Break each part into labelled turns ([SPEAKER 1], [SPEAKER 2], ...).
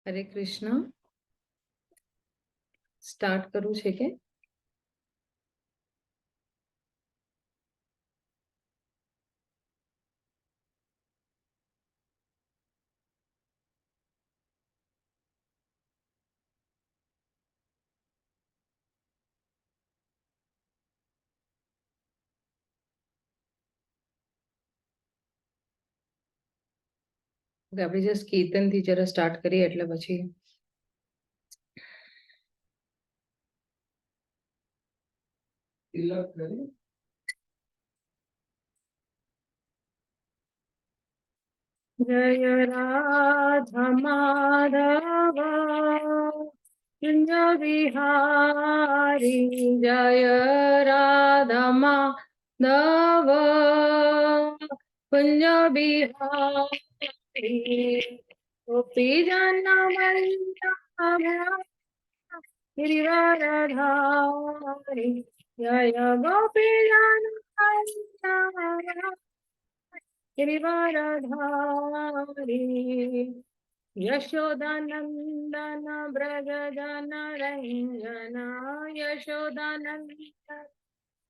[SPEAKER 1] હરે Krishna. Start કરવું છે કે? આપણે જસ્ટ કીર્તનથી જરા સ્ટાર્ટ કરીએ એટલે પછી જય રાધા માધવ કુંજ વિહારી જય રાધા માધવ કુંજ બિહારી ગોપી જન ગિરિવરધારી જય ગોપી જન ગિરિવરધારી યશોદાનંદન બ્રજ જન રંજન યશોદાનંદન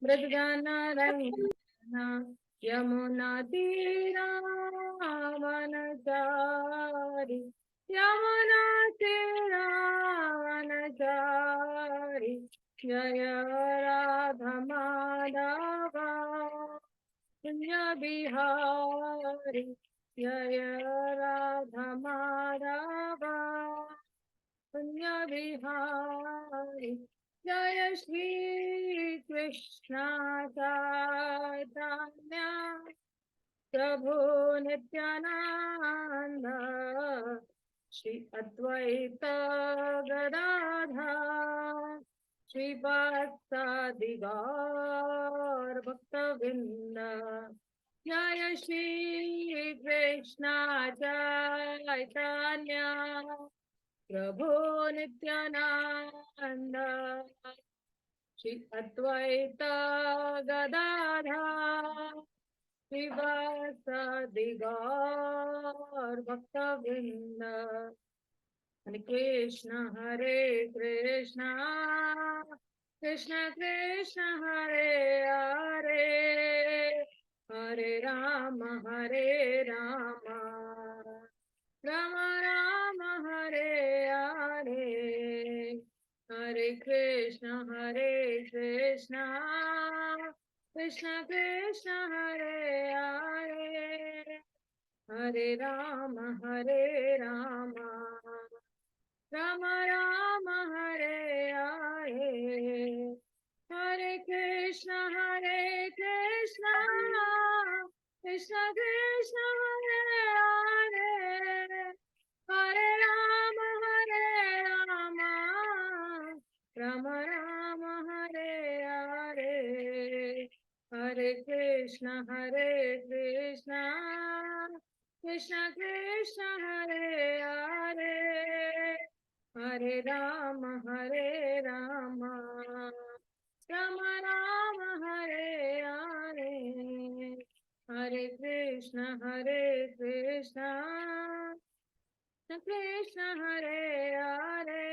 [SPEAKER 1] બ્રજ જન રંજન યમુના તીરાવનચારી યમુના તીરાવનચારી જય રાધા માધવ કુંજ બિહારી જય રાધા માધવ કુંજ બિહારી જય શ્રી કૃષ્ણ ચૈતન્ય પ્રભુ નિત્યાનંદ શ્રી અદ્વૈત ગદાધર શ્રીવાસાદિ ગૌર ભક્તવૃંદ જય શ્રી કૃષ્ણ ચૈતન્ય પ્રભુ નિત્યાનંદ શ્રી અદ્વૈત ગદાધર શ્રીવાસાદિ ગૌર ભક્તવૃંદ. હરે કૃષ્ણ કૃષ્ણ કૃષ્ણ હરે હરે હરે રામ રામ રામ હરે હરે હરે કૃષ્ણ કૃષ્ણ કૃષ્ણ હરે હરે હરે રામ રામ રામ હરે હરે હરે કૃષ્ણ કૃષ્ણ કૃષ્ણ હરે હરે હરે રામ રામ રામ હરે હરે હરે કૃષ્ણ કૃષ્ણ કૃષ્ણ હરે હરે હરે રામ રામ રામ હરે હરે હરે કૃષ્ણ કૃષ્ણ હરે હરે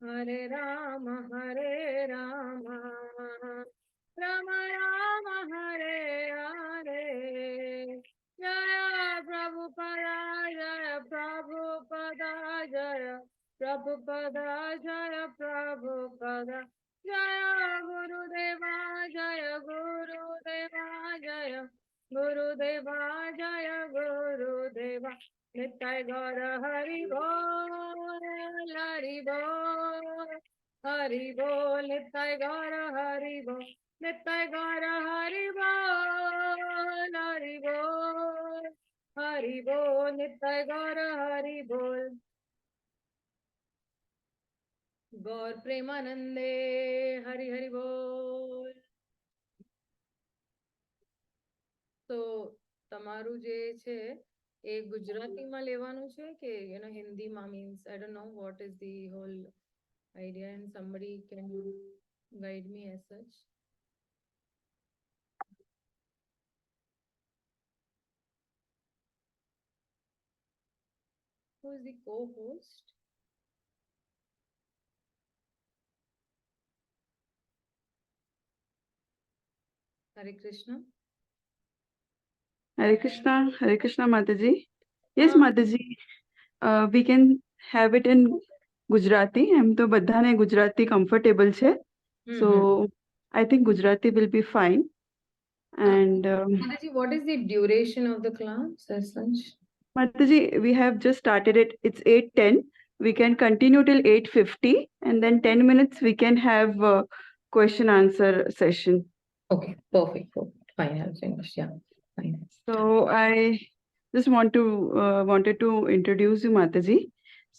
[SPEAKER 1] હરે રામ રામ રામ હરે હરે જય પ્રભુપદ જય પ્રભુપદ જય ગુરુદેવા જય ગુરુદેવા નિત્ય ગૌર હરિ બોલ નિત્ય ગૌર હરિ બોલ નિત્ય ગૌર હરિ બોલ નિત્ય ગૌર હરિ બોલ. ગૌર પ્રેમાનંદે હરિ હરિ બોલ. તો તમારું જે છે એ ગુજરાતીમાં લેવાનું છે કે હિન્દીમાં? Means I don't know what is the hall idea and somebody can guide me as such. Who is the co-host? Hare Krishna.
[SPEAKER 2] Hare Krishna Mataji. Yes,
[SPEAKER 1] Ah.
[SPEAKER 2] Mataji, we can have it in Gujarati. એમ તો બધાને Gujarati comfortable છે. So I think Gujarati will be fine. And
[SPEAKER 1] Mataji, what is the duration of the class as such?
[SPEAKER 2] Mataji, we have just started it. It's 8:10. We can continue till 8:50, and then 10 minutes we can have a question answer session.
[SPEAKER 1] Okay, perfect. Fine, I'll finish. Yeah, fine.
[SPEAKER 2] So I just wanted to introduce you, Mataji.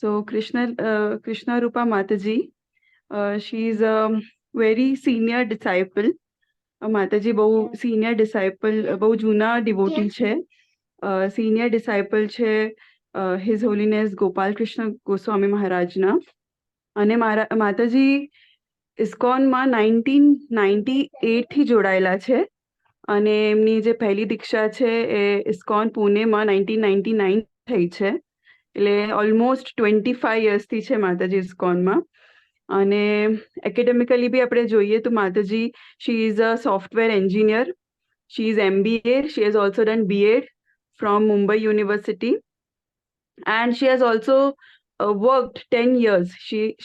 [SPEAKER 2] So Krishna Rupa Mataji, she is a very senior disciple. માતાજી બહુ senior disciple, બહુ જૂના devotee છે. Senior disciple છે His Holiness Gopal Krishna Goswami Maharajના. અને માતાજી ઇસ્કોનમાં 1998 થી જોડાયેલા છે. અને એમની જે પહેલી દીક્ષા છે એ ઇસ્કોન પુણેમાં 1999 થઈ છે. એટલે ઓલમોસ્ટ 25 yearsથી છે માતાજી ઇસ્કોનમાં. અને એકેડેમિકલી બી આપણે જોઈએ તો માતાજી, she is a software engineer. She is MBA. She has also done B.Ed from Mumbai University. And she has also worked 10 years.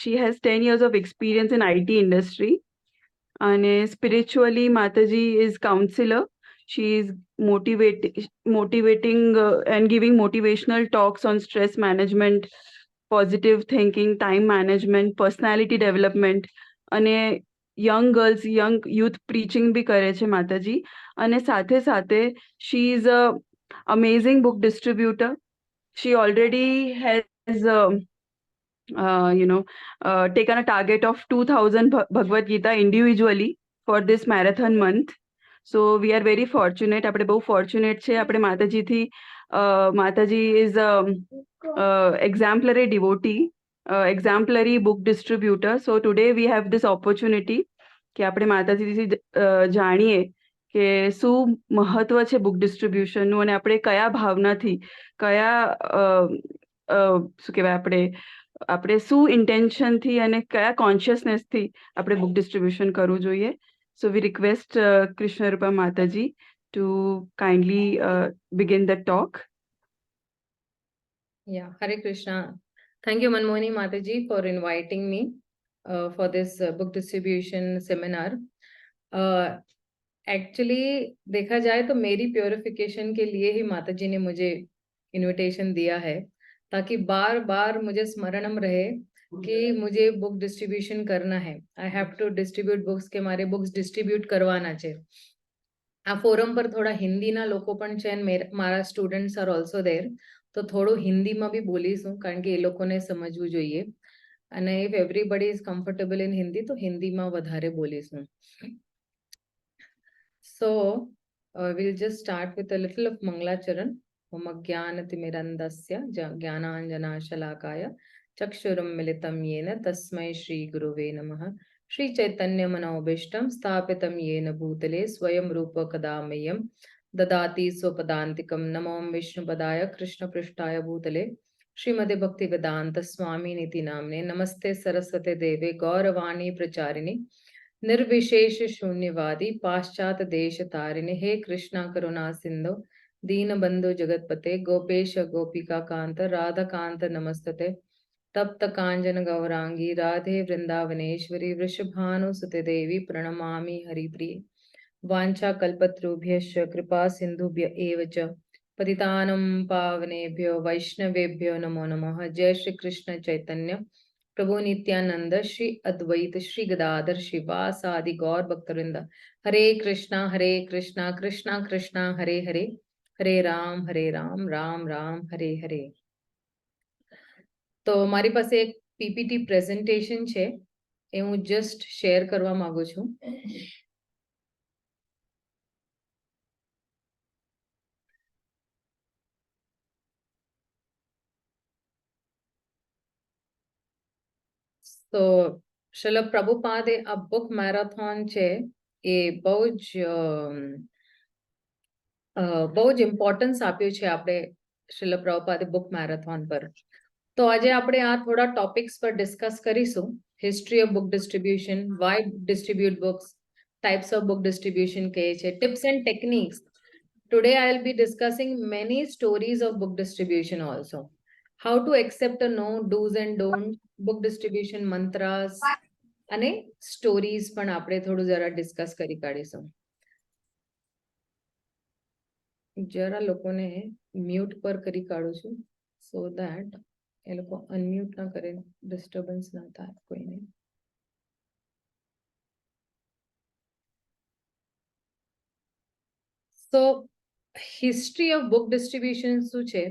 [SPEAKER 2] She has 10 years of experience in IT industry. And spiritually, Mataji is counselor. She is motivating and giving motivational talks on stress management, positive thinking, time management, personality development. અને young girls, young youth preaching બી કરે છે માતાજી. અને સાથે સાથે she is a amazing book distributor. She already has taken a target of 2000 Bhagavad Gita individually for this marathon month. So we are very fortunate. આપણે બહુ fortunate છે. આપણે માતાજીથી Mataji is exemplary devotee, exemplary book distributor. So today we have this opportunity કે આપણે માતાજીથી જાણીએ કે શું મહત્વ છે બુક ડિસ્ટ્રીબ્યુશનનું અને આપણે કયા ભાવનાથી, કયા શું કહેવાય, આપણે શું ઇન્ટેન્શનથી અને કયા કોન્શિયસનેસથી આપણે બુક ડિસ્ટ્રીબ્યુશન કરવું જોઈએ. So we request Krishnarupa Mataji to kindly begin the talk.
[SPEAKER 1] Yeah, Hare Krishna. Thank you, Manmohini Mataji, for inviting me for this book distribution seminar. Actually, देखा जाए तो मेरी प्योरिफिकेशन के लिए ही माताजी ने मुझे इनविटेशन दिया है, ताकि बार बार मुझे स्मरणम रहे कि मुझे बुक डिस्ट्रीब्यूशन करना है. I have to distribute books के मारे बुक्स डिस्ट्रीब्यूट કરવાના છે. આ ફોરમ પર થોડા હિન્દીના લોકો પણ છે અને મારા સ્ટુડન્ટ્સ આર ઓલ્સો દેર. તો થોડું હિન્દીમાં બી બોલીશું કારણ કે એ લોકોને સમજવું જોઈએ. અને if everybody is comfortable in Hindi, તો હિન્દીમાં વધારે બોલીશું. So we'll just start with a little of Mangalacharan. Om Jnanatimirandasya Jnananjanashalakaya Chakshuram Militam Yena Tasmai Shri Guruve Namaha. Shri Chaitanya Manobishtam Sthapitam Yena Bhutale Swayam Rupa Kadamayam Dadati Swapadantikam Namam Vishnupadaya Krishna Prishtaya Bhutale Srimade Bhakti Vedanta Swami Niti Namne Namaste Saraswate Deve Gauravani Pracharini निर्विशेष शून्यवादी पाश्चात देश तारिणे हे कृष्णा करुणा सिंधु दीन बंधु जगतपते गोपेश गोपिका कांत राधा कांत नमस्तते तप्त कांजन गौरांगी राधे वृंदावनेश्वरी वृषभानुसुते देवी प्रणमामि हरिप्रिये वांछा कल्पतरुभ्यश्च कृपा सिंधुभ्य एव च पतितानं पावनेभ्यो वैष्णवेभ्यो नमो नमः. जय श्री कृष्ण चैतन्य प्रभु नित्यानंद श्री अद्वैत श्री गदाधर शिवासादि गौर भक्तवृंद. हरे कृष्णा कृष्णा कृष्णा हरे हरे, हरे राम राम राम हरे हरे. તો મારી પાસે એક પીપીટી પ્રેઝન્ટેશન છે, એ હું જસ્ટ શેર કરવા માંગુ છું. તો શિલ પ્રભુપાદે આ બુક મેરેથોન છે એ બહુ જ ઇમ્પોર્ટન્સ આપ્યું છે આપણે શિલ પ્રભુપાદે બુક મેરેથોન પર. તો આજે આપણે આ થોડા ટોપિક્સ પર ડિસ્કસ કરીશું. History of book distribution, why distribute books, types of book distribution કહે છે, tips and techniques. Today I will be discussing many stories of book distribution also. How to accept a no, do's and don'ts, book distribution mantras અને stories પણ આપણે થોડું જરા discuss કરી કાઢીશું. જરા લોકોને મ્યુટ પર કરી કાઢું છું સો ધેટ એ લોકો અનમ્યુટ ના કરે, ડિસ્ટર્બન્સ ના થાય કોઈને. So history of book distribution શું છે?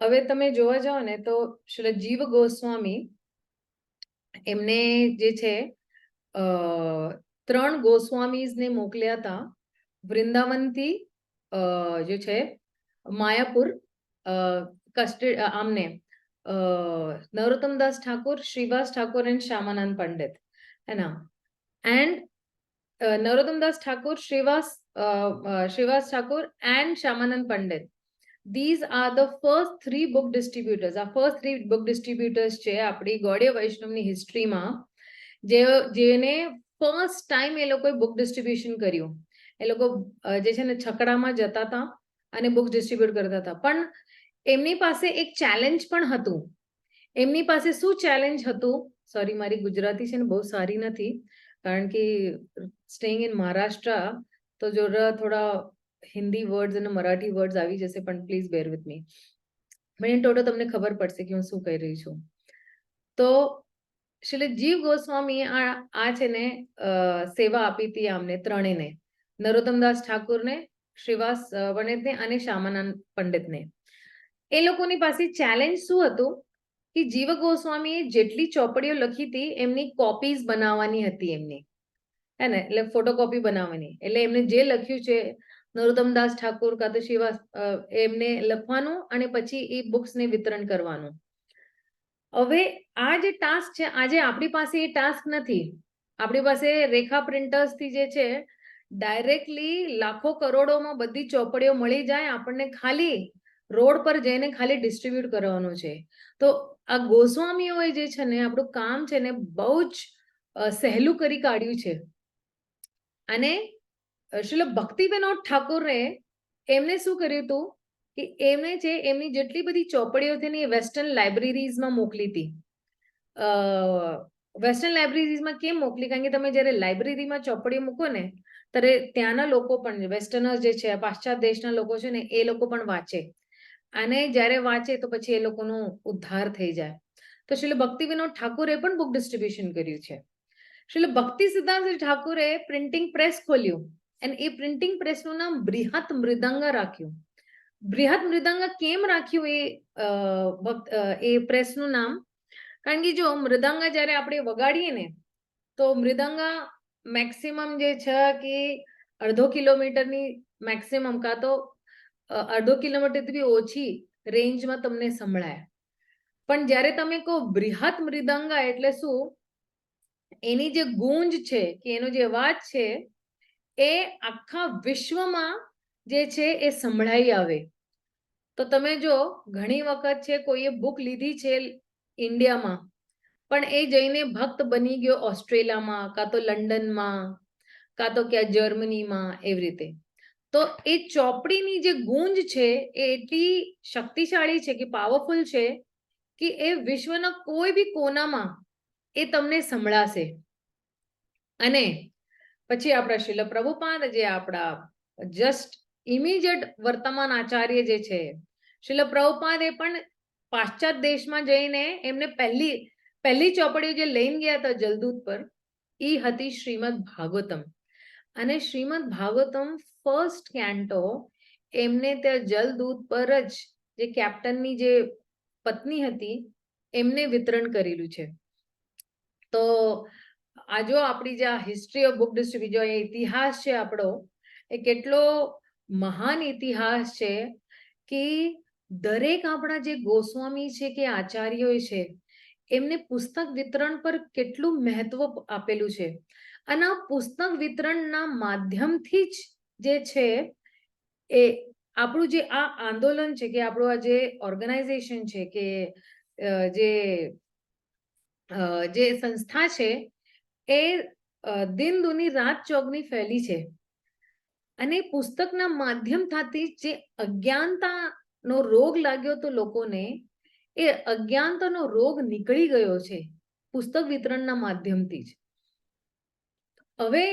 [SPEAKER 1] હવે તમે જોવા જાઓ ને તો શ્રી જીવ ગોસ્વામી એમને જે છે 3 ગોસ્વામીઝ ને મોકલ્યા હતા વૃંદાવનથી જે છે માયાપુર આમને નરોત્તમદાસ ઠાકુર, શ્રીવાસ ઠાકુર એન્ડ શ્યામાનંદ પંડિત, है ना? And Narottam Thakur, Srivas Thakur and Shyamanand Pandit. These are the first 3 book distributors. Our first 3 book distributors છે આપણી ગૌડીય વૈષ્ણવની હિસ્ટ્રીમાં જેને ફર્સ્ટ ટાઈમ એ લોકોએ બુક ડિસ્ટ્રીબ્યુશન કર્યું. એ લોકો જે છે ને છકડામાં જતા હતા અને બુક ડિસ્ટ્રીબ્યુટ કરતા હતા. પણ એમની પાસે એક ચેલેન્જ પણ હતું. એમની પાસે શું ચેલેન્જ હતું? સોરી, મારી ગુજરાતી છે ને બહુ સારી નથી, કારણ કે સ્ટેઇંગ ઇન મહારાષ્ટ્ર તો જોરા થોડા હિન્દી વર્ડ્સ અને મરાઠી વર્ડ્સ આવી જશે, પણ પ્લીઝ બેર વિથ મી. મને ટોટલ તમને ખબર પડશે કે હું શું કહી રહી છું. તો શ્રી જીવ ગોસ્વામીએ આ છે ને સેવા આપી હતી આમને ત્રણેયને, નરોત્તમદાસ ઠાકુરને, શ્રીવાસ પંડિતને અને શ્યામાનંદ પંડિતને. એ લોકોની પાસે ચેલેન્જ શું હતું કે જીવ ગોસ્વામીએ જેટલી ચોપડીઓ લખી હતી એમની કોપીઝ બનાવવાની હતી એમની, હે ને? એટલે ફોટોકોપી બનાવવાની. એટલે એમને જે લખ્યું છે નરોત્તમદાસ ઠાકુર કાં તો શ્રીવાસ એમને લખવાનું અને પછી એ બુક્સને વિતરણ કરવાનું. હવે આ જે ટાસ્ક છે, આજે આપણી પાસે એ ટાસ્ક નથી. આપણી પાસે રેખા પ્રિન્ટર્સથી જે છે ડાયરેક્ટલી લાખો કરોડોમાં બધી ચોપડીઓ મળી જાય, આપણને ખાલી રોડ પર જઈને ખાલી ડિસ્ટ્રીબ્યુટ કરવાનું છે. તો આ ગોસ્વામીઓએ જે છે ને આપણું કામ છે ને બહુ જ સહેલું કરી કાઢ્યું છે. અને શ્રીલ ભક્તિ વિનોદ ઠાકોરે એમને શું કર્યું હતું કે એમને છે એમની જેટલી બધી ચોપડીઓ હતી ને એ વેસ્ટર્ન લાઇબ્રેરીઝમાં મોકલી હતી. વેસ્ટર્ન લાઇબ્રેરીઝમાં કેમ મોકલી? કારણ કે તમે જ્યારે લાઇબ્રેરીમાં ચોપડીઓ મૂકો ને ત્યારે ત્યાંના લોકો પણ, વેસ્ટર્નર્સ જે છે, પાશ્ચાત્ય દેશના લોકો છે ને એ લોકો પણ વાંચે, અને જ્યારે વાંચે તો પછી એ લોકોનો ઉદ્ધાર થઈ જાય. તો શ્રીલ ભક્તિ વિનોદ ઠાકુરે પણ બુક ડિસ્ટ્રીબ્યુશન કર્યું છે. શ્રીલ ભક્તિ સિદ્ધાંત ઠાકુરે પ્રિન્ટિંગ પ્રેસ ખોલ્યું અને એ પ્રિન્ટિંગ પ્રેસનું નામ બૃહત મૃદંગા રાખ્યું. બૃહત મૃદંગા કેમ રાખ્યું એ પ્રેસનું નામ? કારણ કે જો મૃદંગા જ્યારે આપણે વગાડીએ ને તો મૃદંગા મેક્સિમમ જે છે કે 1/2 કિલોમીટરની મેક્સિમમ કાં તો 1/2 કિલોમીટરથી બી ઓછી રેન્જમાં તમને સંભળાય. પણ જ્યારે તમે કહો બૃહત મૃદંગા એટલે શું? એની જે ગૂંજ છે કે એનો જે અવાજ છે એ આખા વિશ્વમાં જે છે એ સંભળાઈ આવે. તો તમે જો ઘણી વખત છે કોઈએ બુક લીધી છે ઇન્ડિયામાં, પણ એ જઈને ભક્ત બની ગયો ઓસ્ટ્રેલિયામાં, કાં તો લંડનમાં, કાં તો ક્યાં જર્મનીમાં, એવી રીતે. તો એ ચોપડીની જે ગૂંજ છે એ એટલી શક્તિશાળી છે કે પાવરફુલ છે કે એ વિશ્વના કોઈ બી કોનામાં એ તમને સંભળાશે. અને પછી આપણા શ્રીલ પ્રભુપાદ જે આપણા જસ્ટ ઇમિડિયેટ વર્તમાન આચાર્ય જે છે શ્રીલ પ્રભુપાદે પણ પાશ્ચાત્ય દેશમાં જઈને એમને પહેલી ચોપડીઓ જે લઈને ગયા હતા જલદૂત પર એ હતી શ્રીમદ ભાગવતમ. અને શ્રીમદ ભાગવતમ ફર્સ્ટ કેન્ટો એમને ત્યાં જલદૂત પર જ જે કેપ્ટનની જે પત્ની હતી એમને વિતરણ કરેલું છે. તો આ જો આપણી જે હિસ્ટ્રી ઓફ બુક ડિસ્ટ્રીબ્યુશન, જે ઇતિહાસ છે આપણો, એ કેટલો મહાન ઇતિહાસ છે કે દરેક આપણા જે ગોસ્વામી છે કે આચાર્યો છે એમને પુસ્તક વિતરણ પર કેટલું મહત્વ આપેલું છે. અને આ પુસ્તક વિતરણના માધ્યમથી જ જે છે એ આપણું જે આ આંદોલન છે કે આપણું આ જે ઓર્ગેનાઇઝેશન છે કે જે સંસ્થા છે એ દિન દુની રાત ચોગની ફેલી છે અને પુસ્તકના માધ્યમથી જે અજ્ઞાનતાનો રોગ લાગ્યો તો લોકોને એ અજ્ઞાનતાનો રોગ નીકળી ગયો છે પુસ્તક વિતરણના માધ્યમથી જ. હવે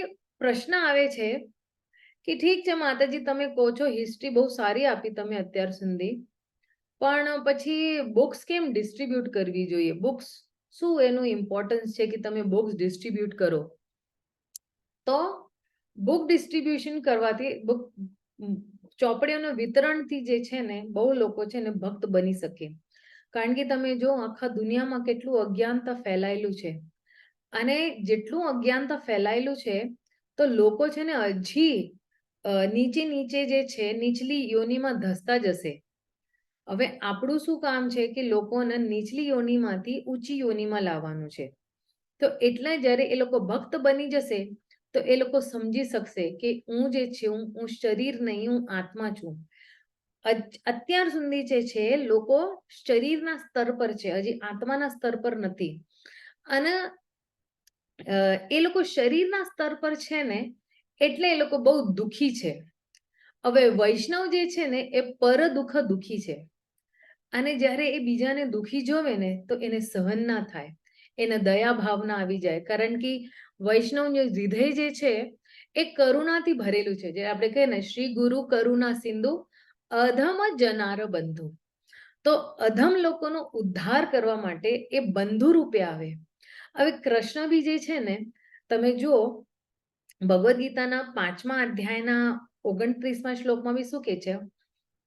[SPEAKER 1] પ્રશ્ન આવે છે કે ઠીક છે માતાજી, તમે કહો છો હિસ્ટ્રી બહુ સારી આપી તમે અત્યાર સુધી, પણ પછી બુક્સ કેમ ડિસ્ટ્રીબ્યુટ કરવી જોઈએ? બુક્સ શું એનું ઇમ્પોર્ટન્સ છે કે તમે બુક્સ ડિસ્ટ્રીબ્યુટ કરો? તો બુક ડિસ્ટ્રીબ્યુશન કરવાથી ચોપડીઓના વિતરણથી જે છે ને બહુ લોકો છે ને ભક્ત બની શકે. કારણ કે તમે જો આખા દુનિયામાં કેટલું અજ્ઞાનતા ફેલાયેલું છે અને જેટલું અજ્ઞાનતા ફેલાયેલું છે તો લોકો છે ને હજી નીચે નીચે જે છે નીચલી યોનિમાં ધસતા જશે. હવે આપણું શું કામ છે કે લોકોને નીચલી યોનિમાંથી ઊંચી યોનિમાં લાવવાનું છે. તો એટલે જ્યારે એ લોકો ભક્ત બની જશે તો એ લોકો સમજી શકશે કે હું જે છું હું શરીર નહીં, હું આત્મા છું. અત્યાર સુધી જે છે લોકો શરીરના સ્તર પર છે, હજી આત્માના સ્તર પર નથી. અને એ લોકો શરીરના સ્તર પર છે ને એટલે એ લોકો બહુ દુખી છે. હવે વૈષ્ણવ જે છે ને એ પર દુખી છે અને જ્યારે એ બીજાને દુખી જોવે ને તો એને સહન ના થાય, એને દયા ભાવના આવી જાય. કારણ કે વૈષ્ણવ હૃદય જે છે એ કરુણાથી ભરેલું છે. જે આપણે કહીએ ને શ્રી ગુરુ કરુણા સિંધુ અધમ જનાર બંધુ. તો અધમ લોકોનો ઉદ્ધાર કરવા માટે એ બંધુ રૂપે આવે. હવે કૃષ્ણ બી જે છે ને તમે જુઓ ભગવદ્ ગીતાના 5મા અધ્યાયના 29મા શ્લોકમાં બી શું કે છે?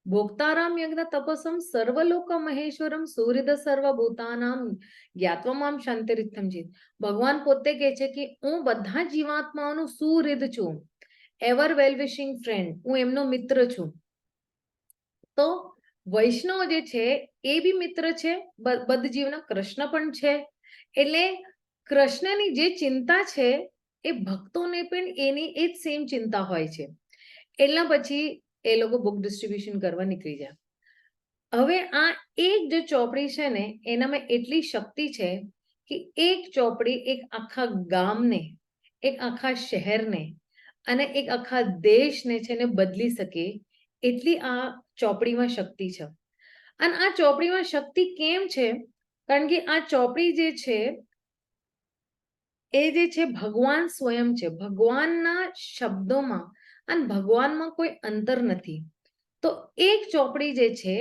[SPEAKER 1] ભોક્તારામ યજ્ઞ તપસમ સર્વલોક મહેશ્વરમ સુહૃદ સર્વભૂતાનામ જ્ઞાત્વમામ શાંતિરિત્થમ જીત. ભગવાન પોતે કહે છે કે હું બધા જીવાત્માઓનું સુહૃદ છું, એવર વેલ વિશિંગ ફ્રેન્ડ, હું એમનો મિત્ર છું. તો વૈષ્ણવ જે છે એ બી મિત્ર છે બદ્ધ જીવના, કૃષ્ણ પણ છે. એટલે કૃષ્ણની જે ચિંતા છે એ ભક્તોને પણ એની એ જ સેમ ચિંતા હોય છે. એટલા પછી એ લોકો બુક ડિસ્ટ્રીબ્યુશન કરવા નીકળી જાય. હવે આ એક જે ચોપડી છે ને એનામાં એટલી શક્તિ છે કે એક ચોપડી એક આખા ગામને, એક આખા શહેરને અને એક આખા દેશને છે ને બદલી શકે એટલી આ ચોપડીમાં શક્તિ છે. અને આ ચોપડીમાં શક્તિ કેમ છે? કારણ કે આ ચોપડી જે છે એ જે છે ભગવાન સ્વયં છે. ભગવાનના શબ્દોમાં અને ભગવાનમાં કોઈ અંતર નથી. તો એક ચોપડી જે છે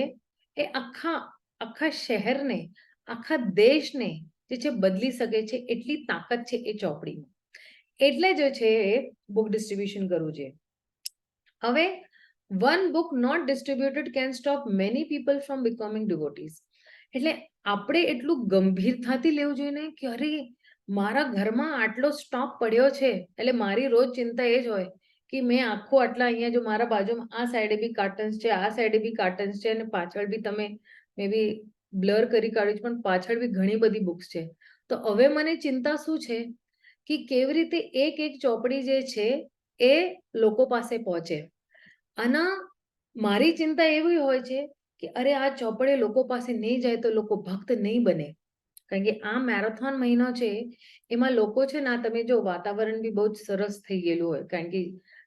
[SPEAKER 1] એ આખા શહેરને, આખા દેશને જે છે બદલી શકે છે એટલી તાકાત છે એ ચોપડીમાં. એટલે જે છે બુક ડિસ્ટ્રીબ્યુશન કરવું છે. હવે one book not distributed can stop many people from becoming devotees. એટલે આપણે એટલું ગંભીરતાથી લેવું જોઈએ ને કે અરે મારા ઘરમાં આટલો સ્ટોક પડ્યો છે, એટલે મારી રોજ ચિંતા એ જ હોય કે મેં આટલા અહીંયા જો મારા બાજુમાં આ સાઈડે બી કાર્ટન્સ છે, આ સાઈડે બી કાર્ટન્સ છે અને પાછળ બી તમે મે બી બ્લર કરી કાઢ્યું છે પણ પાછળ બી ઘણી બધી બુક્સ છે. તો હવે મને ચિંતા શું છે કે કેવી રીતે એક ચોપડી જે છે એ લોકો પાસે પહોંચે. અને મારી ચિંતા એવી હોય છે કે અરે આ ચોપડે લોકો પાસે નહીં જાય તો લોકો ભક્ત નહીં બને. કારણ કે આ મેરેથોન મહિનો છે એમાં લોકો છે ને તમે જો વાતાવરણ બી બહુ જ સરસ થઈ ગયેલું હોય, કારણ કે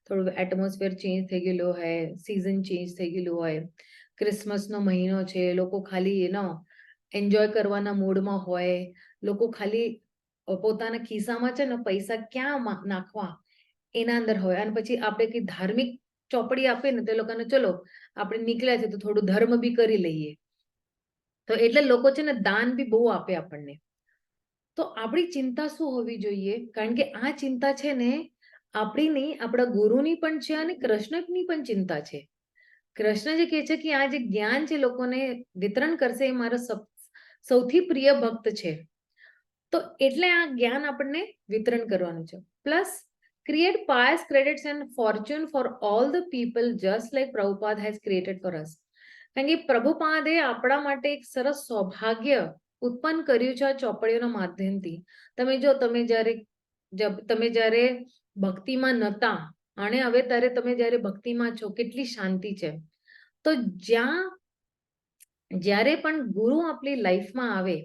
[SPEAKER 1] થોડું એટમોસ્ફિયર ચેન્જ થઈ ગયેલું હોય, સિઝન ચેન્જ થઈ ગયેલું હોય, ક્રિસમસનો મહિનો છે, લોકો ખાલી એન્જોય કરવાના મૂડમાં હોય, લોકો ખાલી પોતાના ખિસ્સામાં છે ને પૈસા ક્યાં નાખવા એના અંદર હોય. અને પછી આપણે કઈ ધાર્મિક ચોપડી આપે ને તો લોકોને ચલો આપણે નીકળ્યા છે તો થોડું ધર્મ બી કરી લઈએ. તો એટલે લોકો છે ને દાન બી બહુ આપે આપણને. તો આપણી ચિંતા શું હોવી જોઈએ? કારણ કે આ ચિંતા છે ને આપણી નહીં, આપણા ગુરુની પણ છે અને કૃષ્ણની પણ ચિંતા છે. કૃષ્ણ જે કહે છે કે આ જે જ્ઞાન છે લોકોને વિતરણ કરશે એ મારો સૌથી પ્રિય ભક્ત છે. તો એટલે આ જ્ઞાન આપણને વિતરણ કરવાનું છે. Plus create pious credits and fortune for all the people just like Prabhupada has created for us. કારણ કે પ્રભુપાદે આપણા માટે એક સરસ સૌભાગ્ય ઉત્પન્ન કર્યું છે આ ચોપડીઓના માધ્યમથી. તમે જો તમે જ્યારે ભક્તિમાં નતા અને હવે ત્યારે તમે જ્યારે ભક્તિમાં છો કેટલી શાંતિ છે. તો જ્યાં જ્યારે પણ ગુરુ આપણી લાઈફમાં આવે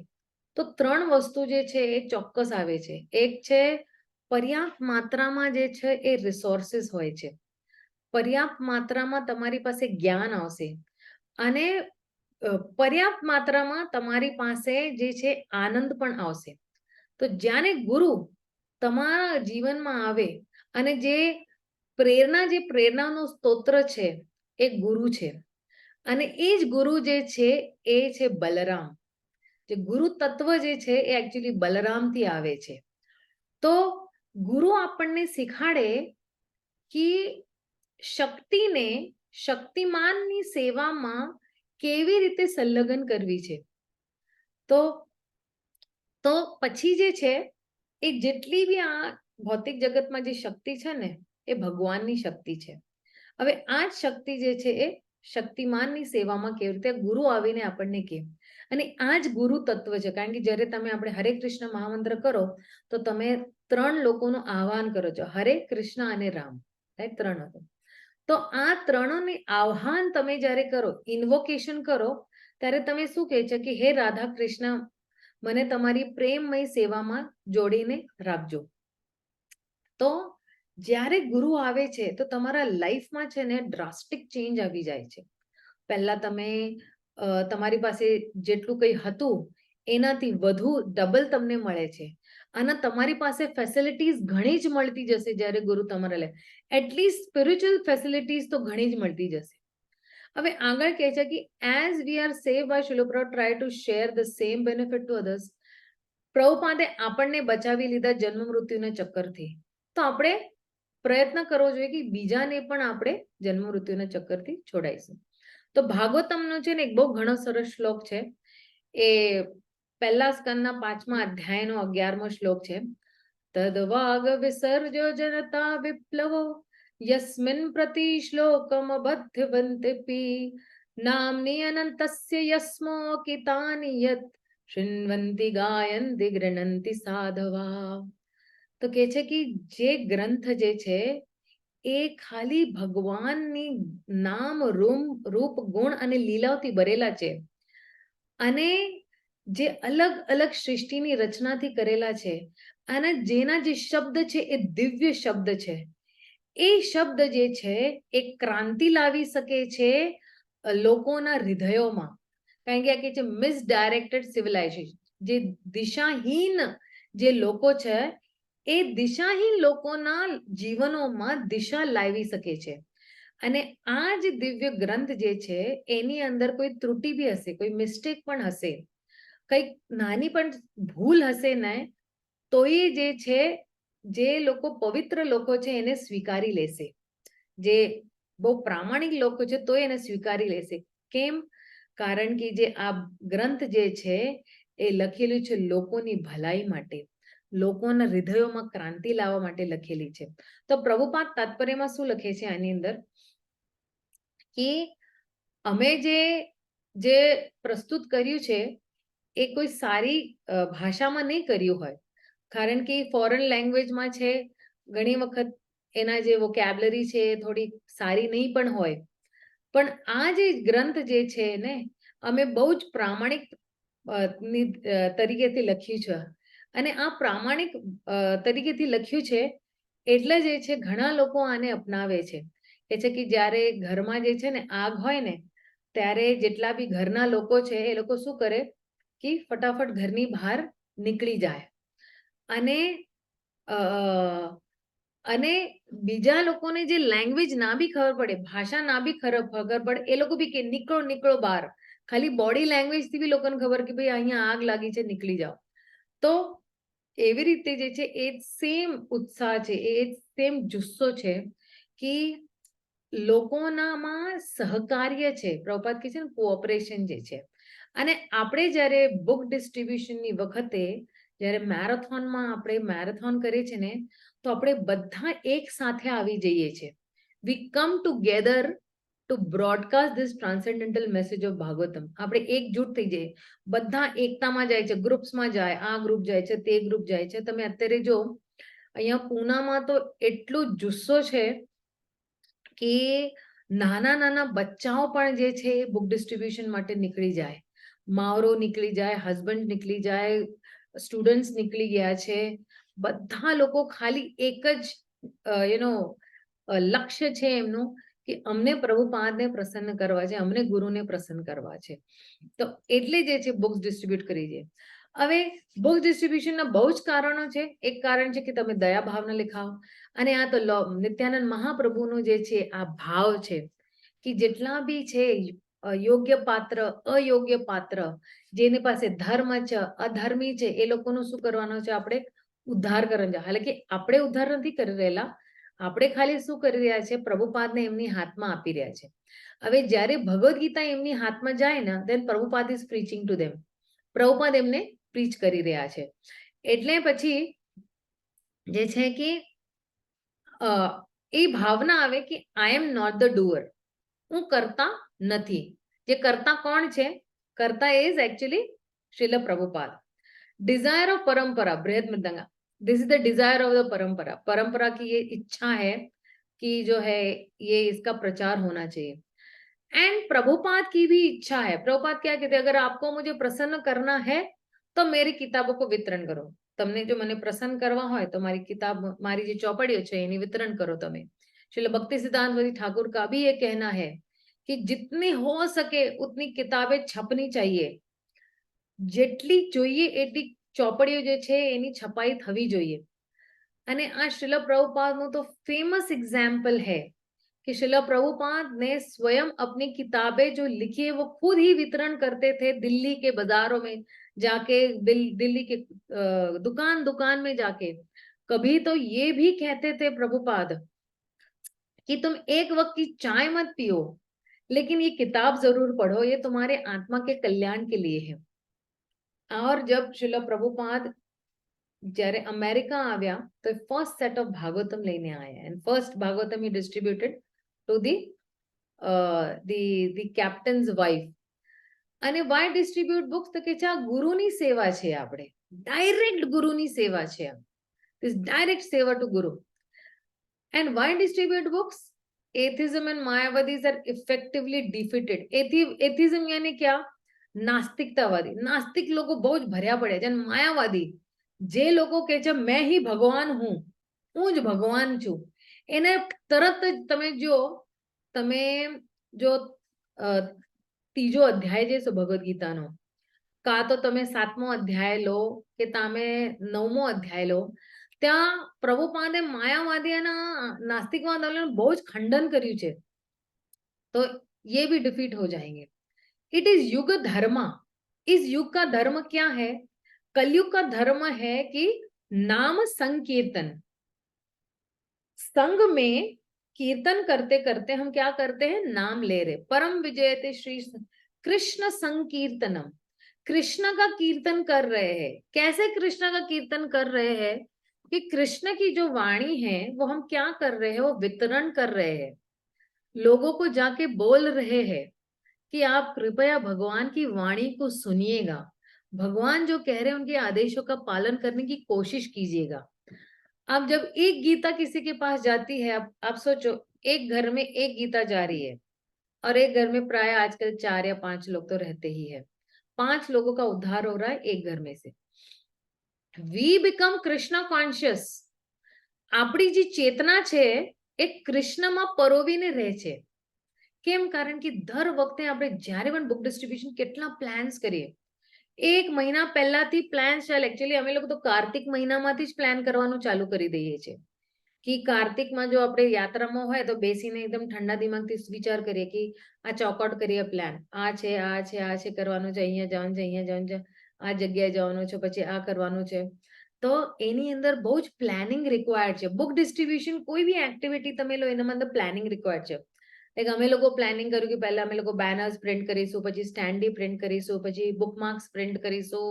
[SPEAKER 1] તો 3 વસ્તુ જે છે એ ચોક્કસ આવે છે. એક છે પર્યાપ્ત માત્રામાં જે છે એ રિસોર્સિસ હોય છે. પર્યાપ્ત માત્રામાં તમારી પાસે જ્ઞાન આવશે અને પર્યાપ્ત માત્રામાં તમારી પાસે જે છે આનંદ પણ આવશે. તો જ્યારે ગુરુ તમારા જીવનમાં આવે અને જે પ્રેરણાનો સ્તોત્ર છે એ ગુરુ છે અને એ જ ગુરુ જે છે એ છે બલરામ. જે ગુરુ તત્વ જે છે એ એકચ્યુઅલી બલરામથી આવે છે. તો ગુરુ આપણને શીખાડે કે શક્તિને શક્તિમાનની સેવામાં કેવી રીતે સંલગ્ન કરવી છે. તો પછી જે છે એ જેટલી બી આ ભૌતિક જગતમાં જે શક્તિ છે ને એ ભગવાનની શક્તિ છે. હવે આ જ શક્તિ જે છે એ શક્તિમાનની સેવામાં કેવી રીતે ગુરુ આવીને આપણને કહે. અને આ જ ગુરુ તત્વ છે. કારણ કે જ્યારે તમે આપણે હરે કૃષ્ણ મહામંત્ર કરો તો તમે 3 લોકોનું આહ્વાન કરો છો, હરે કૃષ્ણ અને રામ, રાઈટ? 3 હતો. તો આ 3 આહ્વાન તમે જ્યારે કરો, ઇન્વોકેશન કરો, ત્યારે તમે શું કહે છે કે હે રાધા કૃષ્ણ, મને તમારી પ્રેમમય સેવામાં જોડીને રાખજો. તો જ્યારે ગુરુ આવે છે તો તમારા લાઈફમાં છે ને ડ્રાસ્ટિક ચેન્જ આવી જાય છે. પહેલા તમે તમારી પાસે જેટલું કંઈ હતું એનાથી વધુ ડબલ તમને મળે છે અને તમારી પાસે ફેસિલિટીઝ ઘણી જ મળતી જશે જ્યારે ગુરુ તમારા લે. એટલીસ્ટ સ્પિરિચ્યુઅલ ફેસિલિટીઝ તો ઘણી જ મળતી જશે. હવે આગળ કહે છે કે as we are saved by Shila Prabhupada try to share the same benefit to others. પ્રભુપાદે આપણને બચાવી લીધા જન્મ મૃત્યુના ચક્કરથી. તો આપણે પ્રયત્ન કરવો જોઈએ કે બીજાને પણ આપણે જન્મ મૃત્યુના ચક્કરથી છોડાઈશું. તો ભાગવતમનો છે ને એક બહુ ઘણો સરસ શ્લોક છે. એ પહેલા સ્કંદના 5મા અધ્યાયનો 11મો શ્લોક છે. તદવાગ વિસર્જો જનતા વિપ્લવો યસ્મિન પ્રતિ શ્લોકમ બદ્ધવંતપી નામ્ની અનંતસ્ય યસ્મો કિતાની યત શૃણ્વંતિ ગાયંતિ ગૃણંતિ સાધવા. તો કે છે કે જે ગ્રંથ જે છે એ ખાલી ભગવાનની નામ રૂપ ગુણ અને લીલાઓથી ભરેલા છે અને જે અલગ અલગ સૃષ્ટિની રચનાથી કરેલા છે અને જેના જે શબ્દ છે એ દિવ્ય શબ્દ છે. એ શબ્દ જે છે એ ક્રાંતિ લાવી શકે છે લોકોના હૃદયોમાં. કારણ કે આ કે છે મિસડાયરેક્ટેડ સિવિલાઇઝેશન. જે દિશાહીન જે લોકો છે એ દિશાહીન લોકોના જીવનોમાં દિશા લાવી શકે છે. અને આ જ દિવ્ય ગ્રંથ જે છે એની અંદર કોઈ ત્રુટિ બી હશે, કોઈ મિસ્ટેક પણ હશે, કંઈક નાની પણ ભૂલ હશે ને, તો એ જે છે જે લોકો પવિત્ર લોકો છે એને સ્વીકારી લેશે. જે બહુ પ્રામાણિક લોકો છે તો એને સ્વીકારી લેશે. કેમ? કારણ કે જે આ ગ્રંથ જે છે એ લખેલું છે લોકોની ભલાઈ માટે, લોકોના હૃદયોમાં ક્રાંતિ લાવવા માટે લખેલી છે. તો પ્રભુપાદ તાત્પર્યમાં શું લખે છે આની અંદર કે અમે જે પ્રસ્તુત કર્યું છે એ કોઈ સારી ભાષામાં નહીં કર્યું હોય. કારણ કે ફોરેન લેંગ્વેજમાં છે, ઘણી વખત એના જે વોકેબ્યુલરી છે એ થોડી સારી નહીં પણ હોય. પણ આ જે ગ્રંથ જે છે ને અમે બહુ જ પ્રામાણિક તરીકેથી લખ્યું છે. અને આ પ્રામાણિક તરીકેથી લખ્યું છે એટલે જે છે ઘણા લોકો આને અપનાવે છે. એ છે કે જ્યારે ઘરમાં જે છે ને આગ હોય ને ત્યારે જેટલા બી ઘરના લોકો છે એ લોકો શું કરે કે ફટાફટ ઘરની બહાર નીકળી જાય અને બીજા લોકોને જે લેંગ્વેજ ના બી ખબર પડે, ભાષા ના બી ખબર પડે, એ લોકો બી કે નીકળો નીકળો બહાર. ખાલી બોડી લેંગ્વેજથી બી લોકોને ખબર કે ભાઈ અહીંયા આગ લાગી છે, નીકળી જાઓ. તો એવી રીતે જે છે એ સેમ ઉત્સાહ છે, એ સેમ જુસ્સો છે કે લોકોનામાં સહકાર્ય છે. પ્રભુપાદ કહે છે ને કોઓપરેશન જે છે. અને આપણે જ્યારે બુક ડિસ્ટ્રીબ્યુશનની વખતે જ્યારે મેરેથોનમાં આપણે મેરેથોન કરીએ છીએ ને તો આપણે બધા એક સાથે આવી જઈએ છીએ. We come together to broadcast this transcendental message of Bhagavatam. આપણે એકજૂટ થઈ જઈએ, બધા એકતામાં જાય છે, ગ્રુપ્સમાં જાય, આ ગ્રુપ જાય છે, તે ગ્રુપ જાય છે. તમે અત્યારે જો અહીંયા પૂનામાં તો એટલું જુસ્સો છે કે નાના નાના બચ્ચાઓ પણ જે છે એ બુક ડિસ્ટ્રીબ્યુશન માટે નીકળી જાય, માવરો નીકળી જાય, હસબન્ડ નીકળી જાય, સ્ટુડન્ટ્સ નીકળી ગયા છે, બધા લોકો ખાલી એક જ લક્ષ્ય છે એમનું કે અમને પ્રભુપાદને પ્રસન્ન કરવા છે, અમને ગુરુને પ્રસન્ન કરવા છે. તો એટલે જે છે બુક્સ ડિસ્ટ્રીબ્યુટ કરી છે. હવે બુક ડિસ્ટ્રીબ્યુશનના બહુ જ કારણો છે. એક કારણ છે કે તમે દયા ભાવના લખાવો, અને આ તો નિત્યાનંદ મહાપ્રભુનો જે છે આ ભાવ છે કે જેટલા બી છે યોગ્ય પાત્ર, અયોગ્ય પાત્ર, જેની પાસે ધર્મ છે, અધર્મી છે, એ લોકોનું શું કરવાનું છે? આપણે ઉદ્ધાર કરવાનું છે. હાલે કે આપણે ઉદ્ધાર નથી કરી રહેલા, આપણે ખાલી શું કરી રહ્યા છે? પ્રભુપાદને એમની હાથમાં આપી રહ્યા છે. હવે જ્યારે ભગવદ્ ગીતા એમની હાથમાં જાય ને, then Prabhupada is preaching to them. Prabhupada એમને પ્રીચ કરી રહ્યા છે. એટલે પછી જે છે કે એ ભાવના આવે કે આઈ એમ નોટ ધ ડુઅર, હું કરતા નથી. જે કરતા કોણ છે? કરતા is actually Srila Prabhupada. Desire of परंपरा, बृहद mridanga, this is the desire of the परंपरा. परंपरा की ये इच्छा है कि जो है ये इसका प्रचार होना चाहिए. एंड प्रभुपाद की भी इच्छा है. प्रभुपाद क्या कहते हैं? अगर आपको मुझे प्रसन्न करना है तो मेरी किताबों को वितरण करो. તમને જો મને પ્રસન્ન કરવા હોય તો મારી કિતાબ, મારી જે ચોપડીઓ છે એની વિતરણ કરો તમે. श्रील भक्ति सिद्धांत ठाकुर का भी ये कहना है कि जितनी हो सके उतनी किताबें छपनी चाहिए. જેટલી જોઈએ એટલી ચોપડીઓ જે છે એની છપાઈ થવી જોઈએ. અને આ શ્રીલ પ્રભુપાદનું તો फेमस एग्जाम्पल है कि श्रील प्रभुपाद ने स्वयं अपनी किताबें जो लिखी है वो खुद ही वितरण करते थे दिल्ली के बाजारों में जाके, दिल्ली के दुकान दुकान में जाके. कभी तो ये भी कहते थे प्रभुपाद कि तुम एक वक्त की चाय मत पियो, लेकिन ये किताब जरूर पढ़ो, ये तुम्हारे आत्मा के कल्याण के लिए है. और जब श्रील प्रभुपाद જ્યારે અમેરિકા આવ્યા તો ફર્સ્ટ સેટ ઓફ ભાગવતમ લઈને આવ્યા, and first Bhagavatam he distributed to the captain's wife. અને વાય ડિસ્ટ્રીબ્યુટ બુક્સ? તો કે છે આ ગુરુની સેવા છે, આપણે ડાયરેક્ટ ગુરુની સેવા છે, this direct seva to guru. And why distribute books? Atheism and Mayavadis are effectively defeated. Atheism यानी क्या? नास्तिकतावादी. नास्तिक लोगो बहुत भर्या पड़े છે. मायावादी જે લોકો કહે છે મેં ही ભગવાન હું, હું જ ભગવાન છું, એને તરત જ તમે જો ત્રીજો અધ્યાય જે છે ભગવદ્ ગીતાનો, કાં તો તમે 7મો અધ્યાય લો કે તમે 9મો અધ્યાય લો, ત્યાં પ્રભુપાદે માયાવાદી અને नास्तिकवाद आंदोलन બહુ જ ખંડન કર્યું છે. तो ये भी डिफीट हो जाएंगे. इट इज युग धर्म. इस युग का धर्म क्या है? कलयुग का धर्म है कि नाम संकीर्तन. संग में कीर्तन करते करते हम क्या करते हैं? नाम ले रहे. परम विजयते श्री कृष्ण संकीर्तनम. कृष्ण का कीर्तन कर रहे हैं. कैसे कृष्ण का कीर्तन कर रहे हैं? कि कृष्ण की जो वाणी है वो हम क्या कर रहे हैं? वो वितरण कर रहे हैं, लोगों को जाके बोल रहे हैं कि आप कृपया भगवान की वाणी को सुनिएगा, भगवान जो कह रहे हैं उनके आदेशों का पालन करने की कोशिश कीजिएगा. अब जब एक गीता किसी के पास जाती है, आप सोचो एक घर में एक गीता जा रही है और एक घर में प्राय आजकल 4 या 5 लोग तो रहते ही है. 5 लोगों का उद्धार हो रहा है एक घर में से. We become Krishna conscious. આપણી જે ચેતના છે એ કૃષ્ણમાં પરોવીને રહે છે. કેમ? કારણ કે દર વખતે આપણે જ્યારે પણ બુક ડિસ્ટ્રીબ્યુશન કેટલા પ્લાન્સ કરીએ, એક મહિના પહેલાથી પ્લાન ચાલે. એકચ્યુઅલી અમે લોકો તો કાર્તિક મહિનામાંથી જ પ્લાન કરવાનું ચાલુ કરી દઈએ છીએ કે કાર્તિકમાં જો આપણે યાત્રામાં હોય તો બેસીને એકદમ ઠંડા દિમાગથી વિચાર કરીએ કે આ ચોકઆઉટ કરીએ પ્લાન, આ છે આ છે આ છે કરવાનું છે, અહીંયા જવાનું છે, અહીંયા જવાનું છે, આ જગ્યાએ જવાનું છે, પછી આ કરવાનું છે. તો એની અંદર બહુ જ પ્લાનિંગ રિક્વાયર્ડ છે. બુક ડિસ્ટ્રીબ્યુશન કોઈ બી એક્ટિવિટી તમે લો એના અંદર પ્લાનિંગ રિક્વાયર્ડ છે. લાઈક અમે લોકો પ્લાનિંગ કર્યું કે પહેલા અમે લોકો બેનર્સ પ્રિન્ટ કરીશું, પછી સ્ટેન્ડી પ્રિન્ટ કરીશું, પછી બુકમાર્ક્સ પ્રિન્ટ કરીશું,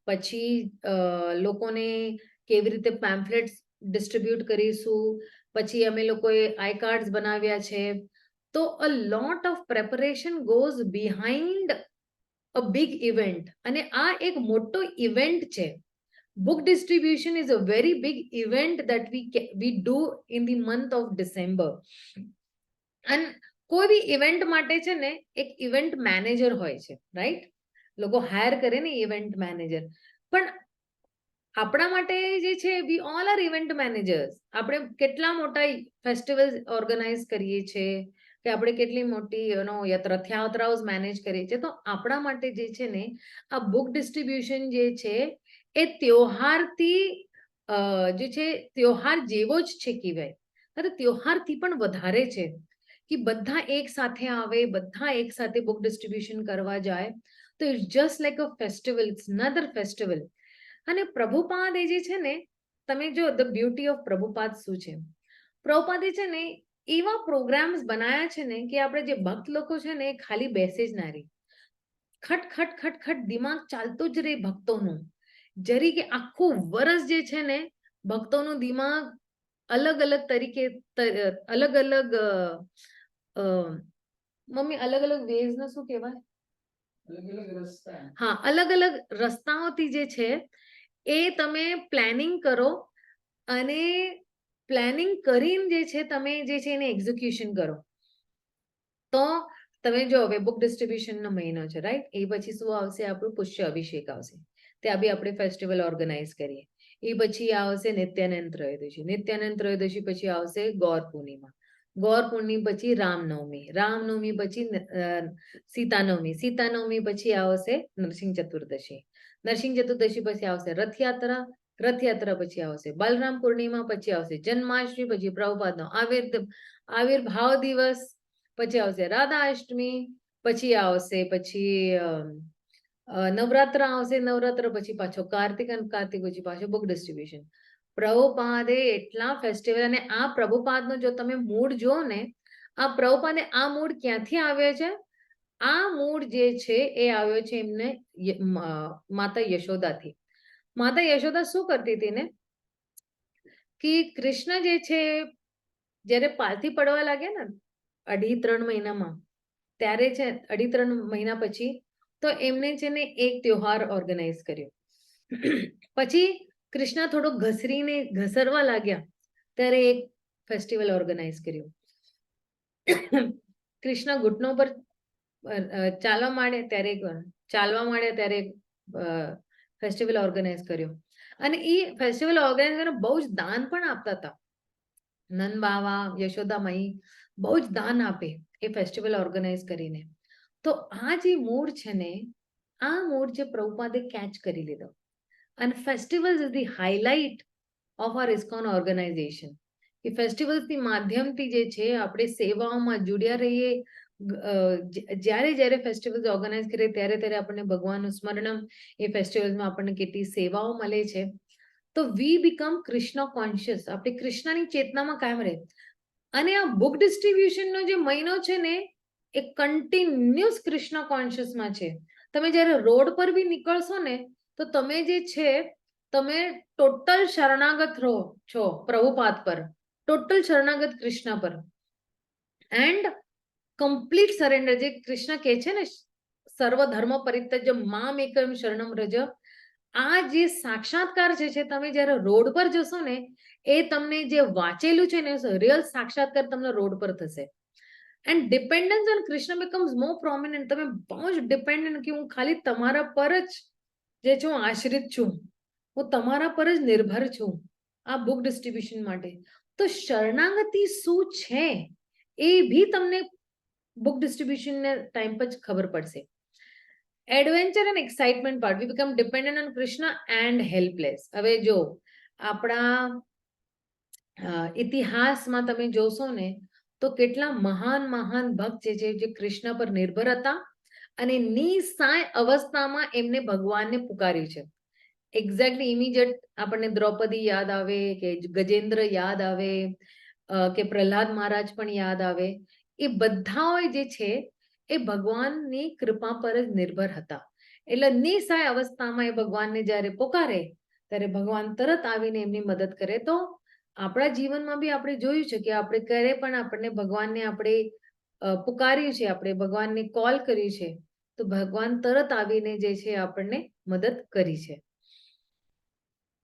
[SPEAKER 1] પછી લોકોને કેવી રીતે પેમ્ફલેટ્સ ડિસ્ટ્રીબ્યુટ કરીશું, પછી અમે લોકોએ આઈ કાર્ડ્સ બનાવ્યા છે. તો a lot of preparation goes behind a big event. અને આ એક મોટો ઇવેન્ટ છે. book distribution is a very big event that we do in the month of December. And કોઈ બી ઇવેન્ટ માટે છે ને એક ઇવેન્ટ મેનેજર હોય છે, રાઈટ? લોકો હાયર કરે ને ઇવેન્ટ મેનેજર, પણ આપણા માટે જે છે we all are event managers. આપણે કેટલા મોટા ફેસ્ટિવલ્સ ઓર્ગેનાઇઝ કરીએ છીએ, કે આપણે કેટલી મોટી રથયાત્રાઓ મેનેજ કરીએ છીએ. તો આપણા માટે જે છે ને આ બુક ડિસ્ટ્રીબ્યુશન જે છે એ ત્યોહારથી જે છે ત્યોહાર જેવો જ છે કહેવાય, અને ત્યોહારથી પણ વધારે છે કે બધા એક સાથે આવે, બધા એક સાથે બુક ડિસ્ટ્રીબ્યુશન કરવા જાય. તો it's just like a festival, it's another festival. અને પ્રભુપાદ એ જે છે ને, તમે જો ધ બ્યુટી ઓફ પ્રભુપાદ શું છે, પ્રભુપાદે છે ને એવા પ્રોગ્રામ્સ બનાયા છે ને કે આપણે જે ભક્ત લોકો છે ને એ ખાલી બેસે જ ના રહી, ખટ ખટ ખટ ખટ દિમાગ ચાલતું જ રહે ભક્તોનું. જરી કે આખું વર્ષ જે છે ને ભક્તોનું દિમાગ અલગ અલગ તરીકે અલગ અલગ મમ્મી અલગ અલગ વેઝ ને શું કહેવાય? હા, અલગ અલગ રસ્તાઓથી જે છે એ તમે પ્લાનિંગ કરો, અને પ્લાનિંગ કરીને જે છે તમે જે છે એને એક્ઝિક્યુશન કરો. તો તમે જો હવે બુક ડિસ્ટ્રીબ્યુશનનો મહિનો છે, રાઈટ? એ પછી શું આવશે? આપણું પુષ્ય અભિષેક આવશે, ત્યાં બી આપણે ફેસ્ટિવલ ઓર્ગેનાઇઝ કરીએ. એ પછી આવશે નિત્યાનંદ ત્રયોદશી, નિત્યાનંદ ત્રયોદશી પછી આવશે ગૌર પૂર્ણિમા, ગૌર પૂર્ણિમા પછી રામનવમી, રામનવમી પછી સીતાનવમી, સીતાનવમી પછી આવશે નરસિંહ ચતુર્દશી, નરસિંહ ચતુર્દશી પછી આવશે રથયાત્રા, રથયાત્રા પછી આવશે બલરામ પૂર્ણિમા, પછી આવશે જન્માષ્ટમી, પછી પ્રભુપાદનો આવિર્ભાવ દિવસ, પછી આવશે રાધા અષ્ટમી, પછી આવશે નવરાત્ર આવશે, નવરાત્ર પછી પાછો કાર્તિક, અને કાર્તિક પછી પાછો બુક ડિસ્ટ્રીબ્યુશન. પ્રભુપાદે એટલા ફેસ્ટિવલ, અને આ પ્રભુપાદનો જો તમે મૂળ જો ને, આ પ્રભુપાદે આ મૂળ ક્યાંથી આવ્યો છે? આ મૂળ જે છે એ આવ્યો છે એમને માતા યશોદાથી. માતા યશોદા શું કરતી હતી ને, કે કૃષ્ણ જે છે જ્યારે પાલથી પડવા લાગ્યા ને 2.5-3 મહિનામાં, ત્યારે છે 2.5-3 મહિના પછી તો એમને છે ને એક ત્યોહાર ઓર્ગેનાઇઝ કર્યો. પછી કૃષ્ણ થોડો ઘસરવા લાગ્યા ત્યારે એક ફેસ્ટિવલ ઓર્ગેનાઇઝ કર્યું. કૃષ્ણ ઘૂંટણો પર ચાલવા માંડ્યા ત્યારે ફેસ્ટિવલ ઓર્ગેનાઇઝ કર્યો. અને એ ફેસ્ટિવલ ઓર્ગેનાઇઝ કરીને બહુ જ દાન પણ આપતા હતા. નંદ બાવા, યશોદામયી બહુ જ દાન આપે એ ફેસ્ટિવલ ઓર્ગેનાઇઝ કરીને. તો આ જે મૂળ છે ને, આ મૂળ જે પ્રભુપાદે કેચ કરી લીધો. અને festivals is the highlight of our ISKCON organization. કે ફેસ્ટિવલ્સની માધ્યમથી જે છે આપણે સેવાઓમાં જોડ્યા રહીએ. જ્યારે જ્યારે ફેસ્ટિવલ્સ ઓર્ગેનાઇઝ કરીએ ત્યારે ત્યારે આપણને ભગવાનનું સ્મરણમ, એ ફેસ્ટિવલ્સમાં આપણને કેટલી સેવાઓ મળે છે. તો વી બીકમ કૃષ્ણ કોન્શિયસ, આપણે કૃષ્ણની ચેતનામાં કાયમ રહે. અને આ બુક ડિસ્ટ્રીબ્યુશનનો જે મહિનો છે ને એ કન્ટિન્યુઅસ કૃષ્ણ કોન્શિયસમાં છે. તમે જ્યારે રોડ પર બી નીકળશો ને તો તમે જે છે તમે ટોટલ શરણાગત રહો છો પ્રભુપાદ પર, ટોટલ શરણાગત કૃષ્ણ પર, એન્ડ કમ્પ્લીટ સરેન્ડર. જે કૃષ્ણ કહે છે ને સર્વધર્મ પરિત્યજ્ય મામ એકમ શરણમ રજ, આ જે સાક્ષાત્કાર છે તમે જ્યારે રોડ પર જશો ને એ તમને જે વાંચેલું છે ને રિયલ સાક્ષાત્કાર તમને રોડ પર થશે. And dependence on Krishna becomes more prominent. તમે બહુ જ ડિપેન્ડન્ટ, કે હું ખાલી તમારા પર જ જે છું આશ્રિત છું, હું તમારા પર જ નિર્ભર છું આ બુક ડિસ્ટ્રીબ્યુશન માટે. તો શરણાગતિ શું છે એ ભી તમને બુક ડિસ્ટ્રીબ્યુશનના ટાઈમ પર જ ખબર પડશે. Adventure and excitement part, we become dependent on Krishna and helpless. હવે જો આપણા ઇતિહાસમાં તમે જોશો ને તો કેટલા મહાન મહાન ભક્ત જે કૃષ્ણ પર નિર્ભર હતા અને નિસહાય અવસ્થામાં એમને ભગવાનને પુકાર્યું છે. એક્ઝેક્ટલી ઇમિડિયેટ આપણને દ્રૌપદી યાદ આવે, કે ગજેન્દ્ર યાદ આવે, કે પ્રહલાદ મહારાજ પણ યાદ આવે. એ બધાઓ જે છે એ ભગવાનની કૃપા પર જ નિર્ભર હતા. એટલે નિસહાય અવસ્થામાં એ ભગવાનને જ્યારે પુકારે ત્યારે ભગવાન તરત આવીને એમની મદદ કરે. તો આપણા જીવનમાં બી આપણે જોયું છે કે આપણે ક્યારે પણ આપણને ભગવાનને આપણે પુકાર્યું છે, આપણે ભગવાનને કોલ કર્યું છે તો ભગવાન તરત આવીને જે છે આપણને મદદ કરી છે.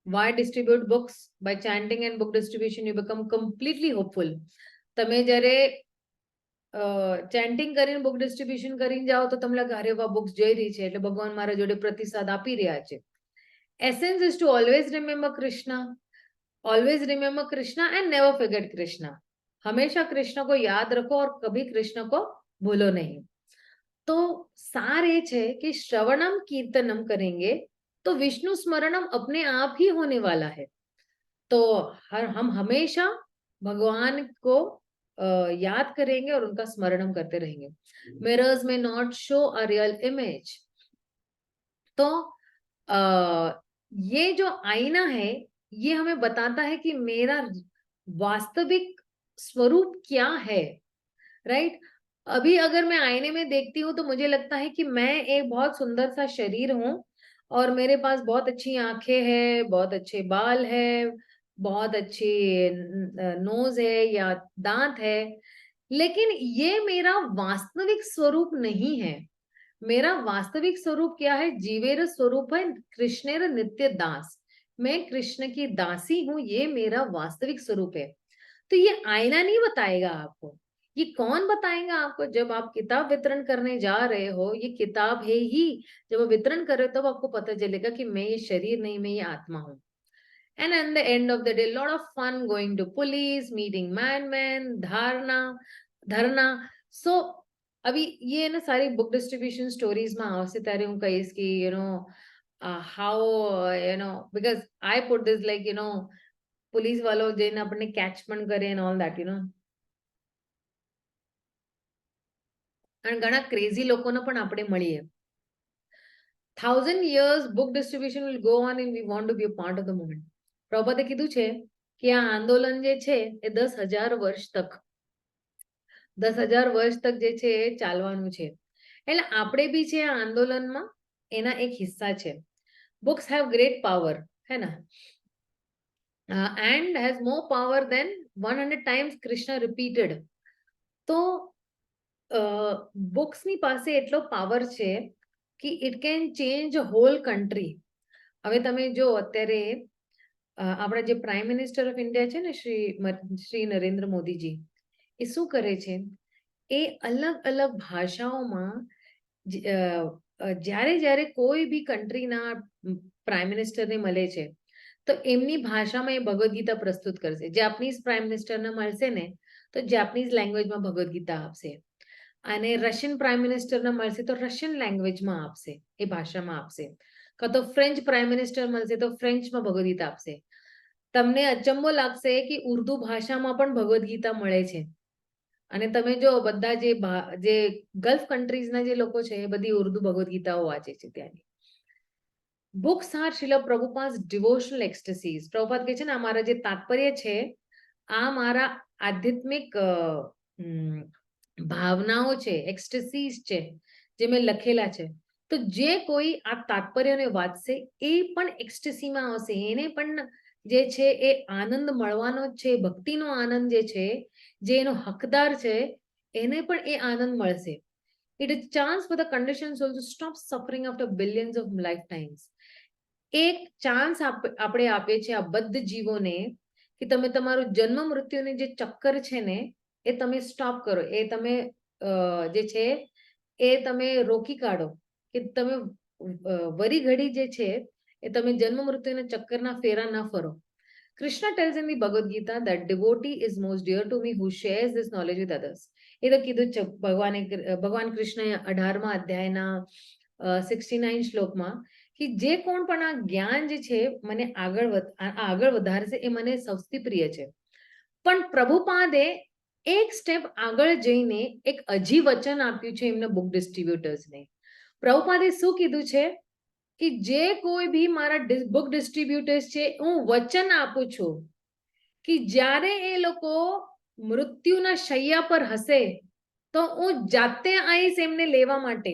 [SPEAKER 1] Why distribute books? By chanting and book distribution you become completely hopeful. તમે જ્યારે ચેન્ટિંગ કરીને બુક ડિસ્ટ્રીબ્યુશન કરીને જાઓ તો તમને લાગે અરે વાહ બુક્સ જઈ રહી છે એટલે ભગવાન મારા જોડે પ્રતિસાદ આપી રહ્યા છે. Essence is to always remember Krishna, always remember Krishna and never forget Krishna. हमेशा कृष्ण को याद रखो और कभी कृष्ण को भूलो नहीं. तो सार ये है कि श्रवणम कीर्तनम करेंगे तो विष्णु स्मरणम अपने आप ही होने वाला है. तो हम हमेशा भगवान को याद करेंगे और उनका स्मरणम करते रहेंगे. मिरर्स में not show a real image. तो ये जो आईना है ये हमें बताता है कि मेरा वास्तविक स्वरूप क्या है, राइट? अभी अगर मैं आईने में देखती हूँ तो मुझे लगता है कि मैं एक बहुत सुंदर सा शरीर हूँ और मेरे पास बहुत अच्छी आंखें हैं, बहुत अच्छे बाल है, बहुत अच्छी नोज है या दांत है, लेकिन ये मेरा वास्तविक स्वरूप नहीं है. मेरा वास्तविक स्वरूप क्या है? जीवेर स्वरूप है कृष्णेर नित्य दास. मैं कृष्ण की दासी हूँ, ये मेरा वास्तविक स्वरूप है. तो ये आईना नहीं बताएगा आपको. ये कौन बताएगा आपको? जब आप किताब वितरण करने जा रहे हो, ये किताब है ही, जब आप वितरण कर रहे हो तब आपको पता चलेगा कि मैं ये शरीर नहीं, मैं ये आत्मा हूँ. And at the end of the day, lot of fun going to police, meeting madmen, dharna. So अभी ये ना सारी बुक डिस्ट्रीब्यूशन स्टोरीज में આવશે ત્યારે હું કહીશ કે how because I put this like police વાળો જઈને આપણને કેચ પણ કરે and all that અને ઘણા ક્રેઝી લોકોને પણ આપણે મળીએ. 1000 years book distribution will go on and we want to be a part of the movement. પ્રભુપાદે કીધું છે કે આ આંદોલન જે છે એ 10,000 વર્ષ તક 10,000 વર્ષ તક જે છે એ ચાલવાનું છે. એટલે આપણે બી છે આ આંદોલનમાં એના એક હિસ્સા છે. books have great power, है ना? And has more power than 100 times Krishna repeated. તો books ની પાસે એટલો પાવર છે કે it can change a whole country. હવે તમે જો અત્યારે આપણા જે પ્રાઇમ મિનિસ્ટર ઓફ ઇન્ડિયા છે ને શ્રી નરેન્દ્ર મોદીજી, એ શું કરે છે? એ અલગ અલગ ભાષાઓમાં જ્યારે જ્યારે કોઈ બી કન્ટ્રીના પ્રાઇમ મિનિસ્ટરને મળે છે તો એમની ભાષામાં એ ભગવદ્ ગીતા પ્રસ્તુત કરશે. જાપાનીઝ પ્રાઇમ મિનિસ્ટરને મળશે ને તો જાપાનીઝ લેંગ્વેજમાં ભગવદ્ ગીતા આપશે, અને રશિયન પ્રાઇમ મિનિસ્ટરને મળશે તો રશિયન લેંગ્વેજમાં આપશે, એ ભાષામાં આપશે. કાં તો ફ્રેન્ચ પ્રાઇમ મિનિસ્ટર મળશે તો ફ્રેન્ચમાં ભગવદ્ ગીતા આપશે. તમને અચંબો લાગશે કે ઉર્દુ ભાષામાં પણ ભગવદ્ ગીતા મળે છે. અને તમે જો બધા જે ગલ્ફ કન્ટ્રીઝના જે લોકો છે એ બધી ઉર્દુ ભગવદ્ ગીતાઓ વાંચે છે ત્યાંની. Books are Srila Prabhupada devotional ecstasies. Prabhupada કહે છે ને આ મારા જે તાત્પર્ય છે, આ મારા આધ્યાત્મિક ભાવનાઓ છે, એક્સટેસીઝ છે જે મેં લખેલા છે. તો જે કોઈ આ તાત્પર્યને વાંચશે એ પણ એક્સટેસીમાં આવશે, એને પણ જે છે એ આનંદ મળવાનો જ છે, ભક્તિનો આનંદ જે છે, જે એનો હકદાર છે, એને પણ એ આનંદ મળશે. It is chance for the conditions also stop suffering after billions of lifetimes. એક ચાન્સ આપણે આપીએ છીએ આ બદ્ધ જીવોને કે તમે તમારું જન્મ મૃત્યુને જે ચક્કર છે ને એ તમે સ્ટોપ કરો, એ તમે જે છે એ તમે રોકી કાઢો, કે તમે વરી ઘડી જે છે એ તમે જન્મ મૃત્યુના ચક્કરના ફેરા ના ફરો. Krishna tells in the Bhagavad Gita that devotee is most dear to me who shares this knowledge with others. એ તો કીધું છે ભગવાન કૃષ્ણએ 18મા અધ્યાયના 69 શ્લોકમાં કે જે કોણ પણ આ જ્ઞાન જે છે મને આગળ વધારશે એ મને સૌથી પ્રિય છે. પણ પ્રભુપાદે એક સ્ટેપ આગળ જઈને એક અજી વચન આપ્યું છે એમને બુક ડિસ્ટ્રીબ્યુટર્સને. પ્રભુપાદે શું કીધું છે કે જે કોઈ બી મારા બુક ડિસ્ટ્રીબ્યુટર્સ છે હું વચન આપું છું કે જ્યારે એ લોકો મૃત્યુના શૈયા પર હશે तो वो जाते आईस एमने लेवा माटे.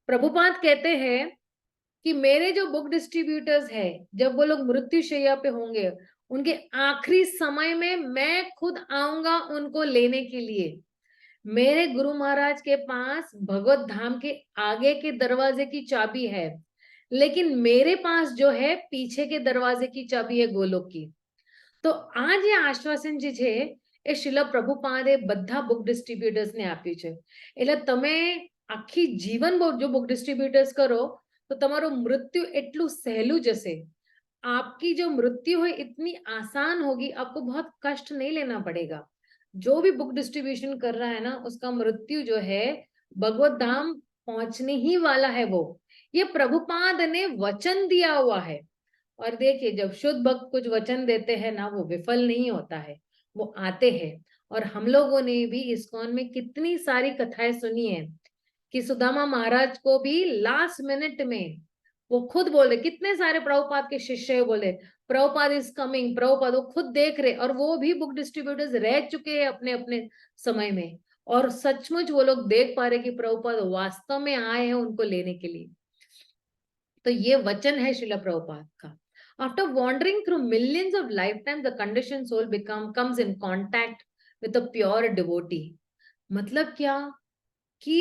[SPEAKER 1] प्रभुपाद कहते हैं कि मेरे जो बुक डिस्ट्रीब्यूटर्स है जब वो लोग मृत्यु शैया पे होंगे उनके आखिरी समय में मैं खुद आऊंगा उनको लेने के लिए. मेरे गुरु महाराज के पास भगवत धाम के आगे के दरवाजे की चाबी है, लेकिन मेरे पास जो है पीछे के दरवाजे की चाबी है गोलोक की. तो आज ये आश्वासन जी छे એ શિલા પ્રભુપાદે બધા બુક ડિસ્ટ્રીબ્યુટર્સને આપ્યું છે. એટલે તમે આખી જીવન જો બુક ડિસ્ટ્રીબ્યુટર્સ કરો તો તમારું મૃત્યુ એટલું સહેલું જશે. आपकी जो मृत्यु है इतनी आसान होगी, आपको बहुत कष्ट नहीं लेना पड़ेगा. जो भी बुक डिस्ट्रीब्यूशन कर रहा है ना, उसका मृत्यु जो है भगवत धाम पहुंचने ही वाला है. वो ये प्रभुपाद ने वचन दिया हुआ है. और देखिए, जब शुद्ध भक्त कुछ वचन देते हैं ना, वो विफल नहीं होता है, वो आते हैं. और हम लोगों ने भी इस्कॉन में कितनी सारी कथाएं सुनी है कि सुदामा महाराज को भी लास्ट मिनट में वो खुद बोले, कितने सारे प्रभुपाद के शिष्य बोले प्रभुपाद इज कमिंग, प्रभुपाद, वो खुद देख रहे, और वो भी बुक डिस्ट्रीब्यूटर्स रह चुके हैं अपने अपने समय में, और सचमुच वो लोग देख पा रहे कि प्रभुपाद वास्तव में आए हैं उनको लेने के लिए. तो ये वचन है शिला प्रभुपाद का. After wandering through millions of lifetimes, the conditioned soul comes in contact with a pure devotee. मतलब क्या कि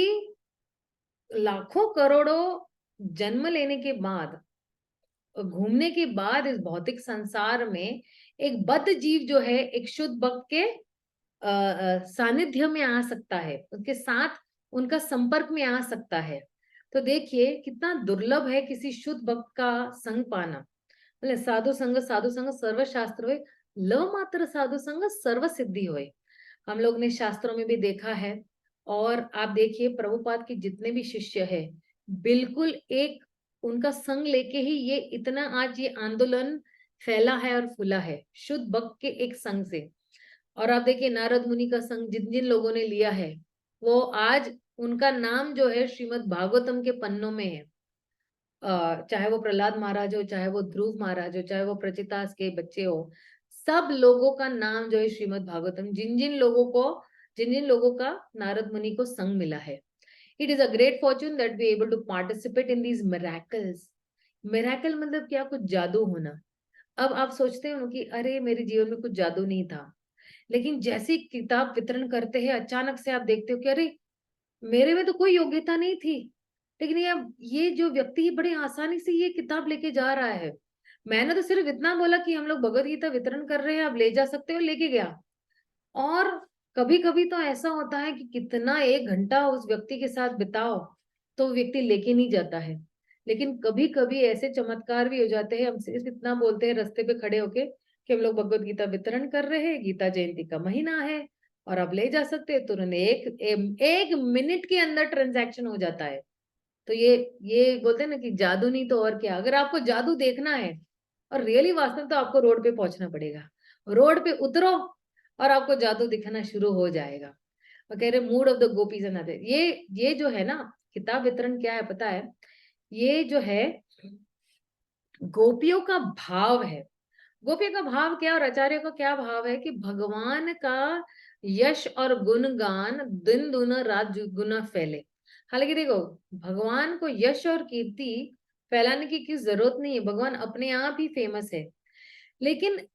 [SPEAKER 1] लाखों करोड़ों जन्म लेने के बाद, घूमने के बाद इस भौतिक संसार में एक बद्ध जीव जो है एक शुद्ध भक्त के सानिध्य में आ सकता है, उनके साथ उनका संपर्क में आ सकता है. तो देखिए कितना दुर्लभ है किसी शुद्ध भक्त का संग पाना. मतलब साधु संग सर्वशास्त्र होए, लव मात्र साधु संग सर्व सिद्धि होए. हम लोग ने शास्त्रों में भी देखा है. और आप देखिए प्रभुपाद के जितने भी शिष्य है, बिल्कुल एक उनका संग लेके ही ये इतना आज ये आंदोलन फैला है और फूला है, शुद्ध भक्त के एक संग से. और आप देखिए नारद मुनि का संग जिन जिन लोगों ने लिया है, वो आज उनका नाम जो है श्रीमद् भागवतम के पन्नों में है. चाहे वो प्रहलाद महाराज हो, चाहे वो ध्रुव महाराज हो, चाहे वो प्रचितास के बच्चे हो, सब लोगों का नाम जो है श्रीमद् भागवतम, जिन जिन लोगों का नारद मुनि को संग मिला है. It is a great fortune that we are able to participate in these miracles. Miracle मतलब क्या? कुछ जादू होना. अब आप सोचते हो कि अरे मेरे जीवन में कुछ जादू नहीं था, लेकिन जैसी किताब वितरण करते हैं अचानक से आप देखते हो कि अरे मेरे में तो कोई योग्यता नहीं थी, लेकिन ये जो व्यक्ति बड़े आसानी से ये किताब लेके जा रहा है. मैंने तो सिर्फ इतना बोला कि हम लोग भगवद गीता वितरण कर रहे हैं, आप ले जा सकते हो, लेके गया. और कभी कभी तो ऐसा होता है कि कितना 1 घंटा उस व्यक्ति के साथ बिताओ तो व्यक्ति लेके नहीं जाता है. लेकिन कभी कभी ऐसे चमत्कार भी हो जाते हैं, हम सिर्फ इतना बोलते हैं रास्ते पे खड़े होके कि हम लोग भगवद गीता वितरण कर रहे हैं, गीता जयंती का महीना है और आप ले जा सकते हैं. तुरंत एक मिनट के अंदर ट्रांजैक्शन हो जाता है. तो ये बोलते हैं ना कि जादू नहीं तो और क्या. अगर आपको जादू देखना है और रियली वास्तव, तो आपको रोड पे पहुंचना पड़ेगा. रोड पे उतरो और आपको जादू दिखना शुरू हो जाएगा. और कह रहे mood off the gopis and other. ये जो है ना किताब वितरण क्या है पता है? ये जो है गोपियों का भाव है. गोपियों का भाव क्या और आचार्य का क्या भाव है कि भगवान का यश और गुणगान दिन दुना रात गुना फैले. हालांकि देखो, भगवान को यश और कीर्ति फैलाने की जरूरत नहीं है, भगवान अपने आप ही फेमस है. लेकिन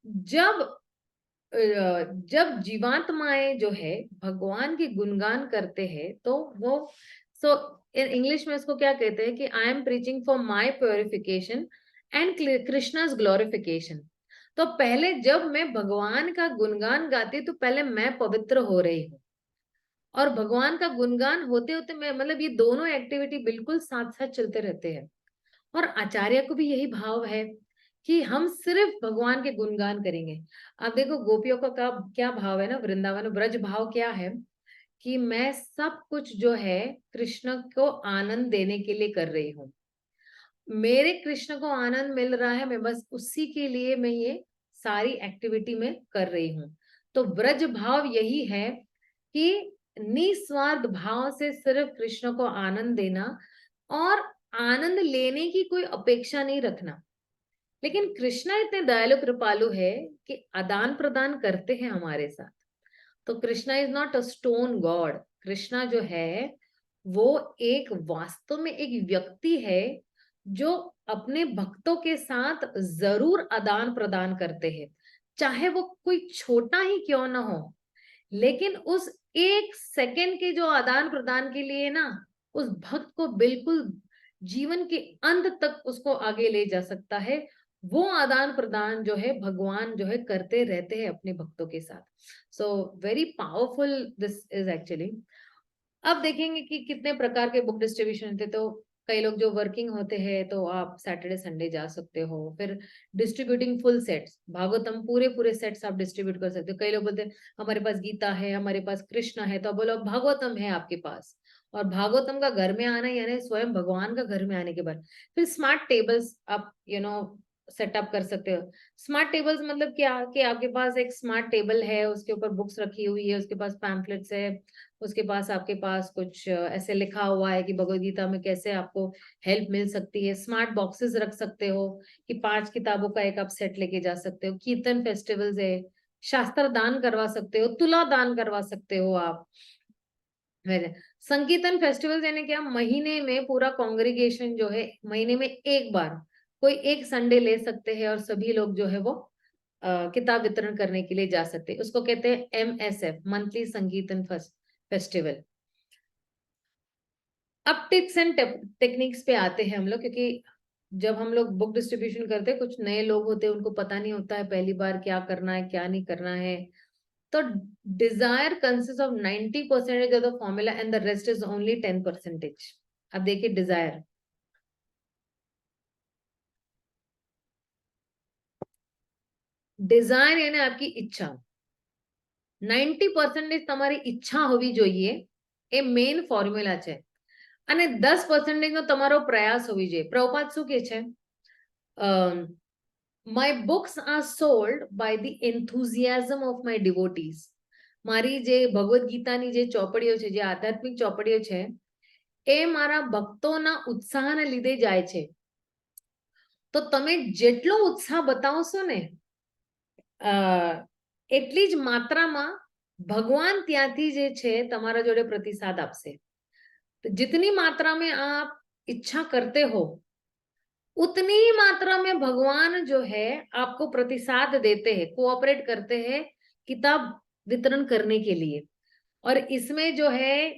[SPEAKER 1] जब जीवात्माएं जो है भगवान के गुणगान करते हैं तो वो, सो इन इंग्लिश में इसको क्या कहते हैं कि I am preaching for my purification and Krishna's glorification. तो पहले जब मैं भगवान का गुणगान गाती तो पहले मैं पवित्र हो रही हूँ, और भगवान का गुणगान होते होते मैं, मतलब ये दोनों एक्टिविटी बिल्कुल साथ साथ चलते रहते हैं. और आचार्य को भी यही भाव है कि हम सिर्फ भगवान के गुणगान करेंगे. आप देखो गोपियों का क्या भाव है ना, वृंदावन ब्रज भाव क्या है कि मैं सब कुछ जो है कृष्ण को आनंद देने के लिए कर रही हूँ. मेरे कृष्ण को आनंद मिल रहा है, मैं बस उसी के लिए मैं ये सारी एक्टिविटी में कर रही हूँ. तो ब्रज भाव यही है कि निस्वार्थ भाव से सिर्फ कृष्ण को आनंद देना और आनंद लेने की कोई अपेक्षा नहीं रखना. लेकिन कृष्णा इतने दयालु कृपालु है कि आदान प्रदान करते हैं हमारे साथ. तो Krishna is not a stone God. Krishna जो है वो एक वास्तव में एक व्यक्ति है जो अपने भक्तों के साथ जरूर आदान प्रदान करते हैं, चाहे वो कोई छोटा ही क्यों ना हो. लेकिन उस 1 सेकंड के जो आदान प्रदान के लिए ना, उस भक्त को बिल्कुल जीवन के अंत तक उसको आगे ले जा सकता है. वो आदान प्रदान जो है भगवान जो है करते रहते हैं अपने भक्तों के साथ. So very powerful this is actually. अब देखेंगे कि कितने प्रकार के बुक डिस्ट्रीब्यूशन थे. तो कई लोग जो वर्किंग होते हैं तो आप सैटरडे संडे जा सकते हो. फिर डिस्ट्रीब्यूटिंग फुल सेट्स, भागवतम पूरे पूरे सेट्स आप डिस्ट्रीब्यूट कर सकते हो. कई लोग बोलते हैं हमारे पास गीता है, हमारे पास कृष्णा है, तो आप बोलो भागवतम है आपके पास. और भागवतम का घर में आना यानी स्वयं भगवान का घर में आने के बाद फिर स्मार्ट टेबल्स आप सेटअप कर सकते हो. स्मार्ट टेबल्स मतलब क्या कि आपके पास एक स्मार्ट टेबल है, उसके ऊपर बुक्स रखी हुई है, उसके पास पैम्फलेट्स है, उसके पास आपके पास कुछ ऐसे लिखा हुआ है कि भगवत गीता में कैसे आपको हेल्प मिल सकती है. स्मार्ट बॉक्सेस रख सकते हो कि 5 किताबों का एक आप सेट लेके जा सकते हो. कीर्तन फेस्टिवल्स है, शास्त्र दान करवा सकते हो, तुला दान करवा सकते हो आप. संकीर्तन फेस्टिवल यानी क्या, महीने में पूरा कांग्रेगेशन जो है महीने में एक बार कोई एक संडे ले सकते हैं और सभी लोग जो है वो किताब वितरण करने के लिए जा सकते हैं. उसको कहते हैं MSF, मंथली संकीर्तन फेस्टिवल. अब टिप्स एंड टेक्निक्स पे आते हैं हम लोग, क्योंकि जब हम लोग बुक डिस्ट्रीब्यूशन करते हैं कुछ नए लोग होते हैं, उनको पता नहीं होता है पहली बार क्या करना है क्या नहीं करना है. तो desire consist of 90% of the formula and the rest is only 10%. अब देखिए डिजायर, डिजायर यानी आपकी इच्छा. 90% તમારી ઈચ્છા હોવી જોઈએ, એ મેઇન ફોર્મ્યુલા છે. અને 10% નો તમારો પ્રયાસ હોવી જોઈએ. પ્રભુપાદ શું કહે છે? My books are sold by the enthusiasm of my devotees. મારી જે ભગવદ ગીતાની જે ચોપડીઓ છે, જે આધ્યાત્મિક ચોપડીઓ છે, એ મારા ભક્તોના ઉત્સાહને લીધે જાય છે. તો તમે જેટલો ઉત્સાહ બતાવશો ને એટલી જ માત્રામાં ભગવાન ત્યાંથી જે છે તમારા જોડે પ્રતિસાદ આપશે. तो जितनी मात्रा में आप इच्छा करते हो उतनी ही मात्रा में भगवान जो है आपको प्रतिसाद देते हैं, कोऑपरेट करते हैं किताब वितरण करने के लिए. और इसमें जो है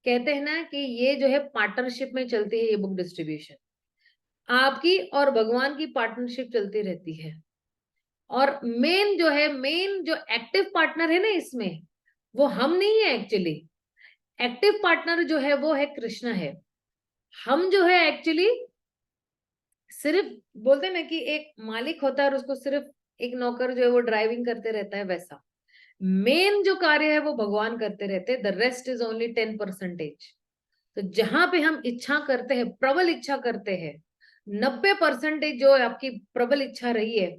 [SPEAKER 1] कहते हैं ना कि ये जो है पार्टनरशिप में चलती है ये बुक डिस्ट्रीब्यूशन. आपकी और भगवान की पार्टनरशिप चलती रहती है. और मेन जो एक्टिव पार्टनर है ना इसमें, वो हम नहीं है एक्चुअली. एक्टिव पार्टनर जो है वो है कृष्ण है. हम जो है एक्चुअली सिर्फ बोलते हैं ना कि एक मालिक होता है और उसको सिर्फ एक नौकर जो है वो ड्राइविंग करते रहता है, वैसा मेन जो कार्य है वो भगवान करते रहते हैं. The rest is only 10%. तो जहां पे हम इच्छा करते हैं, प्रबल इच्छा करते हैं, 90% जो आपकी प्रबल इच्छा रही है,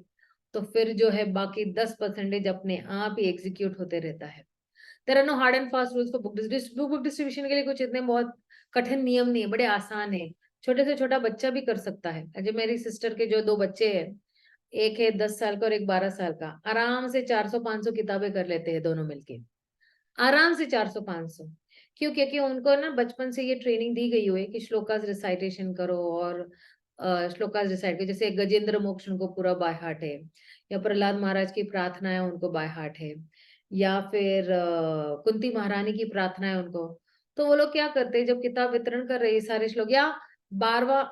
[SPEAKER 1] तो फिर जो है बाकी 10% अपने आप ही एग्जीक्यूट होते रहता है. There are no hard and fast rules for book distribution के लिए कुछ इतने बहुत कठिन नियम नहीं है, बड़े आसान है. छोटे से छोटा बच्चा भी कर सकता है. अजय मेरी सिस्टर के जो 2 बच्चे हैं, एक है 10 साल का और एक 12 साल का, आराम से 400-500 किताबें कर लेते हैं दोनों मिलके. आराम से 400-500. क्यों? क्योंकि उनको ना बचपन से ये ट्रेनिंग दी गई हुई है कि श्लोकास रिसाइटेशन करो और श्लोकास रिसाइट करो. जैसे गजेंद्र मोक्ष उनको पूरा बाय हार्ट है, या प्रहलाद महाराज की प्रार्थनाएं उनको बाय हार्ट है, या फिर कुंती महारानी की प्रार्थना है उनको. तो वो लोग क्या करते हैं जब किताब वितरण कर रहे हैं सारे श्लोक, या 12वां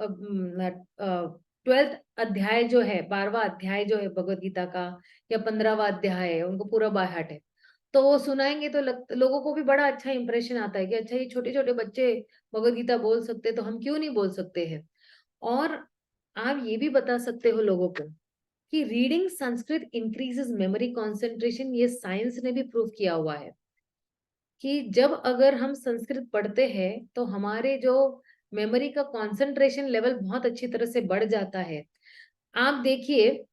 [SPEAKER 1] 12th अध्याय जो है, 12वां अध्याय जो है भगवत गीता का, या 15वां अध्याय है, उनको पूरा बाय हार्ट है. तो वो सुनाएंगे तो लोगों को भी बड़ा अच्छा इंप्रेशन आता है कि अच्छा ये छोटे छोटे बच्चे भगवत गीता बोल सकते तो हम क्यों नहीं बोल सकते हैं. और आप ये भी बता सकते हो लोगों को कि reading Sanskrit increases memory concentration. ये साइंस ने भी प्रूव किया हुआ है कि जब अगर हम संस्कृत पढ़ते हैं तो हमारे जो मेमोरी का कंसंट्रेशन लेवल बहुत अच्छी तरह से बढ़ जाता है. आप देखिए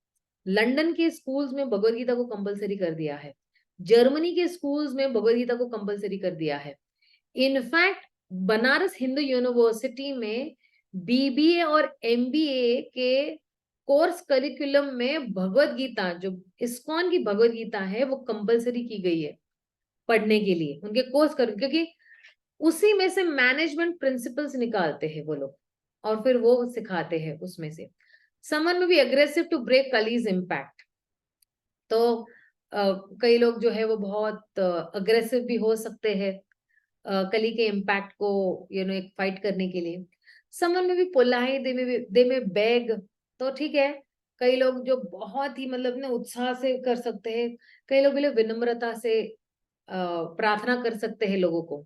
[SPEAKER 1] लंदन के स्कूल्स में भगवत गीता को कंपलसरी कर दिया है, जर्मनी के स्कूल्स में भगवत गीता को कंपलसरी कर दिया है. इनफैक्ट बनारस हिंदू यूनिवर्सिटी में BBA और MBA के कोर्स करिकुलम में भगवत गीता, जो इस्कॉन की भगवत गीता है, वो कंपलसरी की गई है पढ़ने के लिए उनके कोर्स कर, क्योंकि उसी में से मैनेजमेंट प्रिंसिपल्स निकालते हैं वो लोग और फिर वो सिखाते हैं उसमें से. समवन में भी अग्रेसिव टू ब्रेक कलीज इम्पैक्ट. तो कई लोग जो है वो बहुत अग्रेसिव भी हो सकते हैं कली के इम्पैक्ट को एक फाइट करने के लिए. समवन में भी पोलाइट, दे में बेग, तो ठीक है कई लोग जो बहुत ही मतलब ने उत्साह से कर सकते हैं, कई लोग એટલે વિનમ્રતા से પ્રાર્થના કરી सकते हैं लोगों को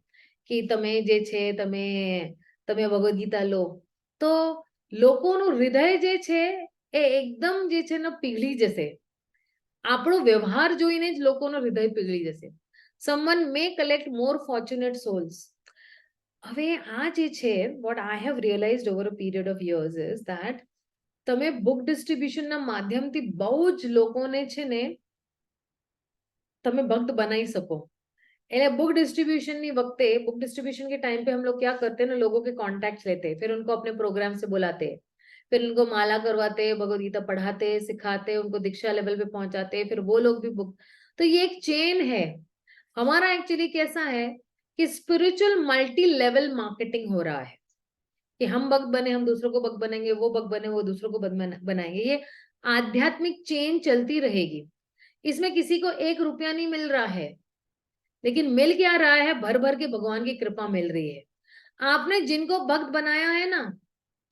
[SPEAKER 1] कि તમે જે છે તમે ભગવદ ગીતા લો, તો લોકોનું હૃદય જે છે એ એકદમ જે છે ને પીગળી જશે. આપણો વ્યવહાર જોઈને જ લોકોનું હૃદય પીગળી જશે. someone may collect more fortunate souls. હવે આ જે છે what I have realized over a period of years is that તમે બુક ડિસ્ટ્રીબ્યુશનના માધ્યમથી બહુ જ લોકોને છે ને તમે भक्त बनाई सको. એટલે बुक डिस्ट्रीब्यूशन के टाइम पे हम लोग क्या करते हैं ना, लोगों के कॉन्टैक्ट लेते हैं, फिर उनको अपने प्रोग्राम से बुलाते हैं, फिर उनको माला करवाते हैं, भगवद गीता पढ़ाते हैं, सिखाते हैं, उनको दीक्षा लेवल पे पहुंचाते हैं, फिर वो लोग भी बुक. तो ये एक चेन है हमारा. एक्चुअली कैसा है कि स्पिरिचुअल मल्टी लेवल मार्केटिंग हो रहा है कि हम भक्त बने, हम दूसरों को भक्त बनाएंगे, वो भक्त बने, वो दूसरों को भक्त बनाएंगे. ये आध्यात्मिक चेन चलती रहेगी. इसमें किसी को 1 रुपया नहीं मिल रहा है, लेकिन मिल क्या रहा है, भर भर के भगवान की कृपा मिल रही है. आपने जिनको भक्त बनाया है ना,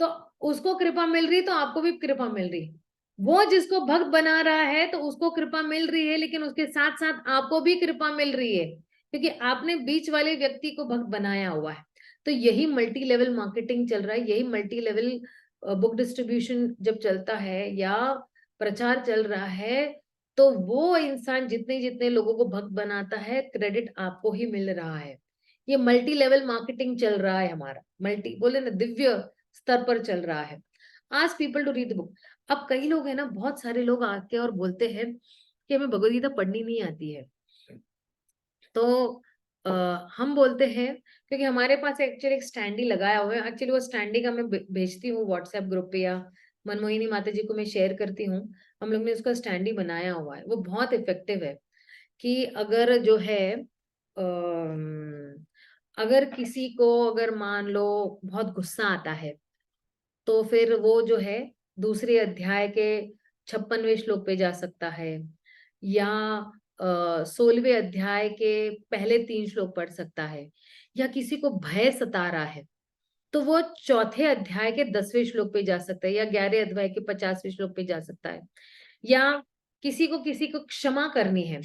[SPEAKER 1] तो उसको कृपा मिल रही, तो आपको भी कृपा मिल रही. वो जिसको भक्त बना रहा है तो उसको कृपा मिल रही है, लेकिन उसके साथ साथ आपको भी कृपा मिल रही है, क्योंकि आपने बीच वाले व्यक्ति को भक्त बनाया हुआ है. तो यही मल्टी लेवल मार्केटिंग चल रहा है, यही मल्टी लेवल बुक डिस्ट्रीब्यूशन जब चलता है या प्रचार चल रहा है, तो वो इंसान जितने जितने लोगों को भक्त बनाता है, क्रेडिट आपको ही मिल रहा है. ये मल्टी लेवल मार्केटिंग चल रहा है हमारा, मल्टी बोले ना दिव्य स्तर पर चल रहा है. Ask people to read the book. अब कई लोग है ना, बहुत सारे लोग आके और बोलते हैं कि हमें भगवद गीता पढ़नी नहीं आती है. तो हम बोलते हैं, क्योंकि हमारे पास एक्चुअली एक स्टैंडी लगाया हुआ है. एक्चुअली वो स्टैंडी का मैं भेजती हूँ व्हाट्सएप ग्रुप पे, या मनमोहिनी माता जी को मैं शेयर करती हूँ. हम लोग ने उसका स्टैंडी बनाया हुआ है, वो बहुत इफेक्टिव है. कि अगर जो है अगर किसी को अगर मान लो बहुत गुस्सा आता है, तो फिर वो जो है दूसरे अध्याय के 56वें श्लोक पे जा सकता है, या 16वें अध्याय के पहले 3 श्लोक पढ़ सकता है. या किसी को भय सता रहा है, तो वो चौथे अध्याय के 10वें श्लोक पे जा सकता है, या 11वें अध्याय के 50वें श्लोक पे जा सकता है. या किसी को क्षमा करनी है,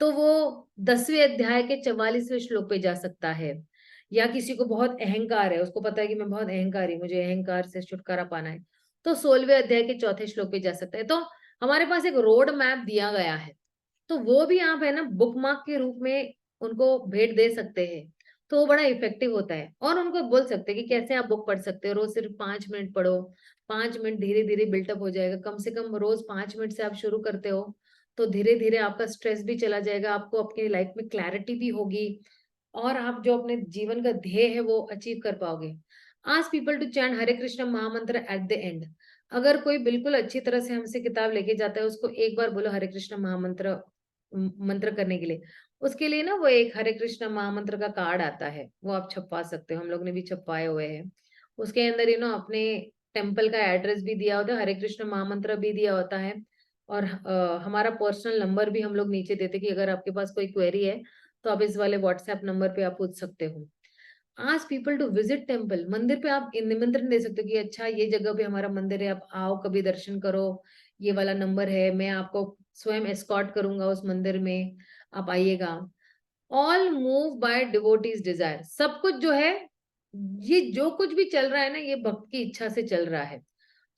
[SPEAKER 1] तो वो 10वें अध्याय के 44वें श्लोक पे जा सकता है. या किसी को बहुत अहंकार है, उसको पता है कि मैं बहुत अहंकारी, मुझे अहंकार से छुटकारा पाना है, तो 16वें अध्याय के 4थे श्लोक पे जा सकता है. तो हमारे पास एक रोड मैप दिया गया है, तो वो भी आप है ना बुकमार्क के रूप में उनको भेंट दे सकते हैं. तो वो बड़ा इफेक्टिव होता है. और उनको बोल सकते हैं कि कैसे आप बुक पढ़ सकते हो. रोज सिर्फ 5 मिनट पढ़ो, 5 मिनट धीरे धीरे बिल्टअप हो जाएगा. कम से कम रोज 5 मिनट से आप शुरू करते हो, तो धीरे धीरे आपका स्ट्रेस भी चला जाएगा, आपको अपनी लाइफ में क्लैरिटी भी होगी, और आप जो अपने जीवन का ध्येय है वो अचीव कर पाओगे. आस्क पीपल टू चैंट हरे कृष्ण महामंत्र एट द एंड. अगर कोई बिल्कुल अच्छी तरह से हमसे किताब लेके जाता है, उसको एक बार बोलो हरे कृष्ण महामंत्र मंत्र करने के लिए. उसके लिए ना वो एक हरे कृष्ण महामंत्र का कार्ड आता है, वो आप छपवा सकते हो. हम लोग ने भी छपवाए हुए हैं. उसके अंदर अपने टेम्पल का एड्रेस भी दिया होता है, हरे कृष्ण महामंत्र भी दिया होता है, और हमारा पर्सनल नंबर भी हम लोग नीचे देते कि अगर आपके पास कोई क्वेरी है तो आप इस वाले व्हाट्सएप नंबर पे आप पूछ सकते हो. Ask people to visit temple. मंदिर पे आप निमंत्रण दे सकते हो कि अच्छा ये जगह पे हमारा मंदिर है, आप आओ कभी दर्शन करो, ये वाला नंबर है, मैं आपको स्वयं एस्कॉर्ट करूंगा उस मंदिर में, आप आइएगा. All move by devotees desire. सब कुछ जो है, ये जो कुछ भी चल रहा है ना, ये भक्त की इच्छा से चल रहा है.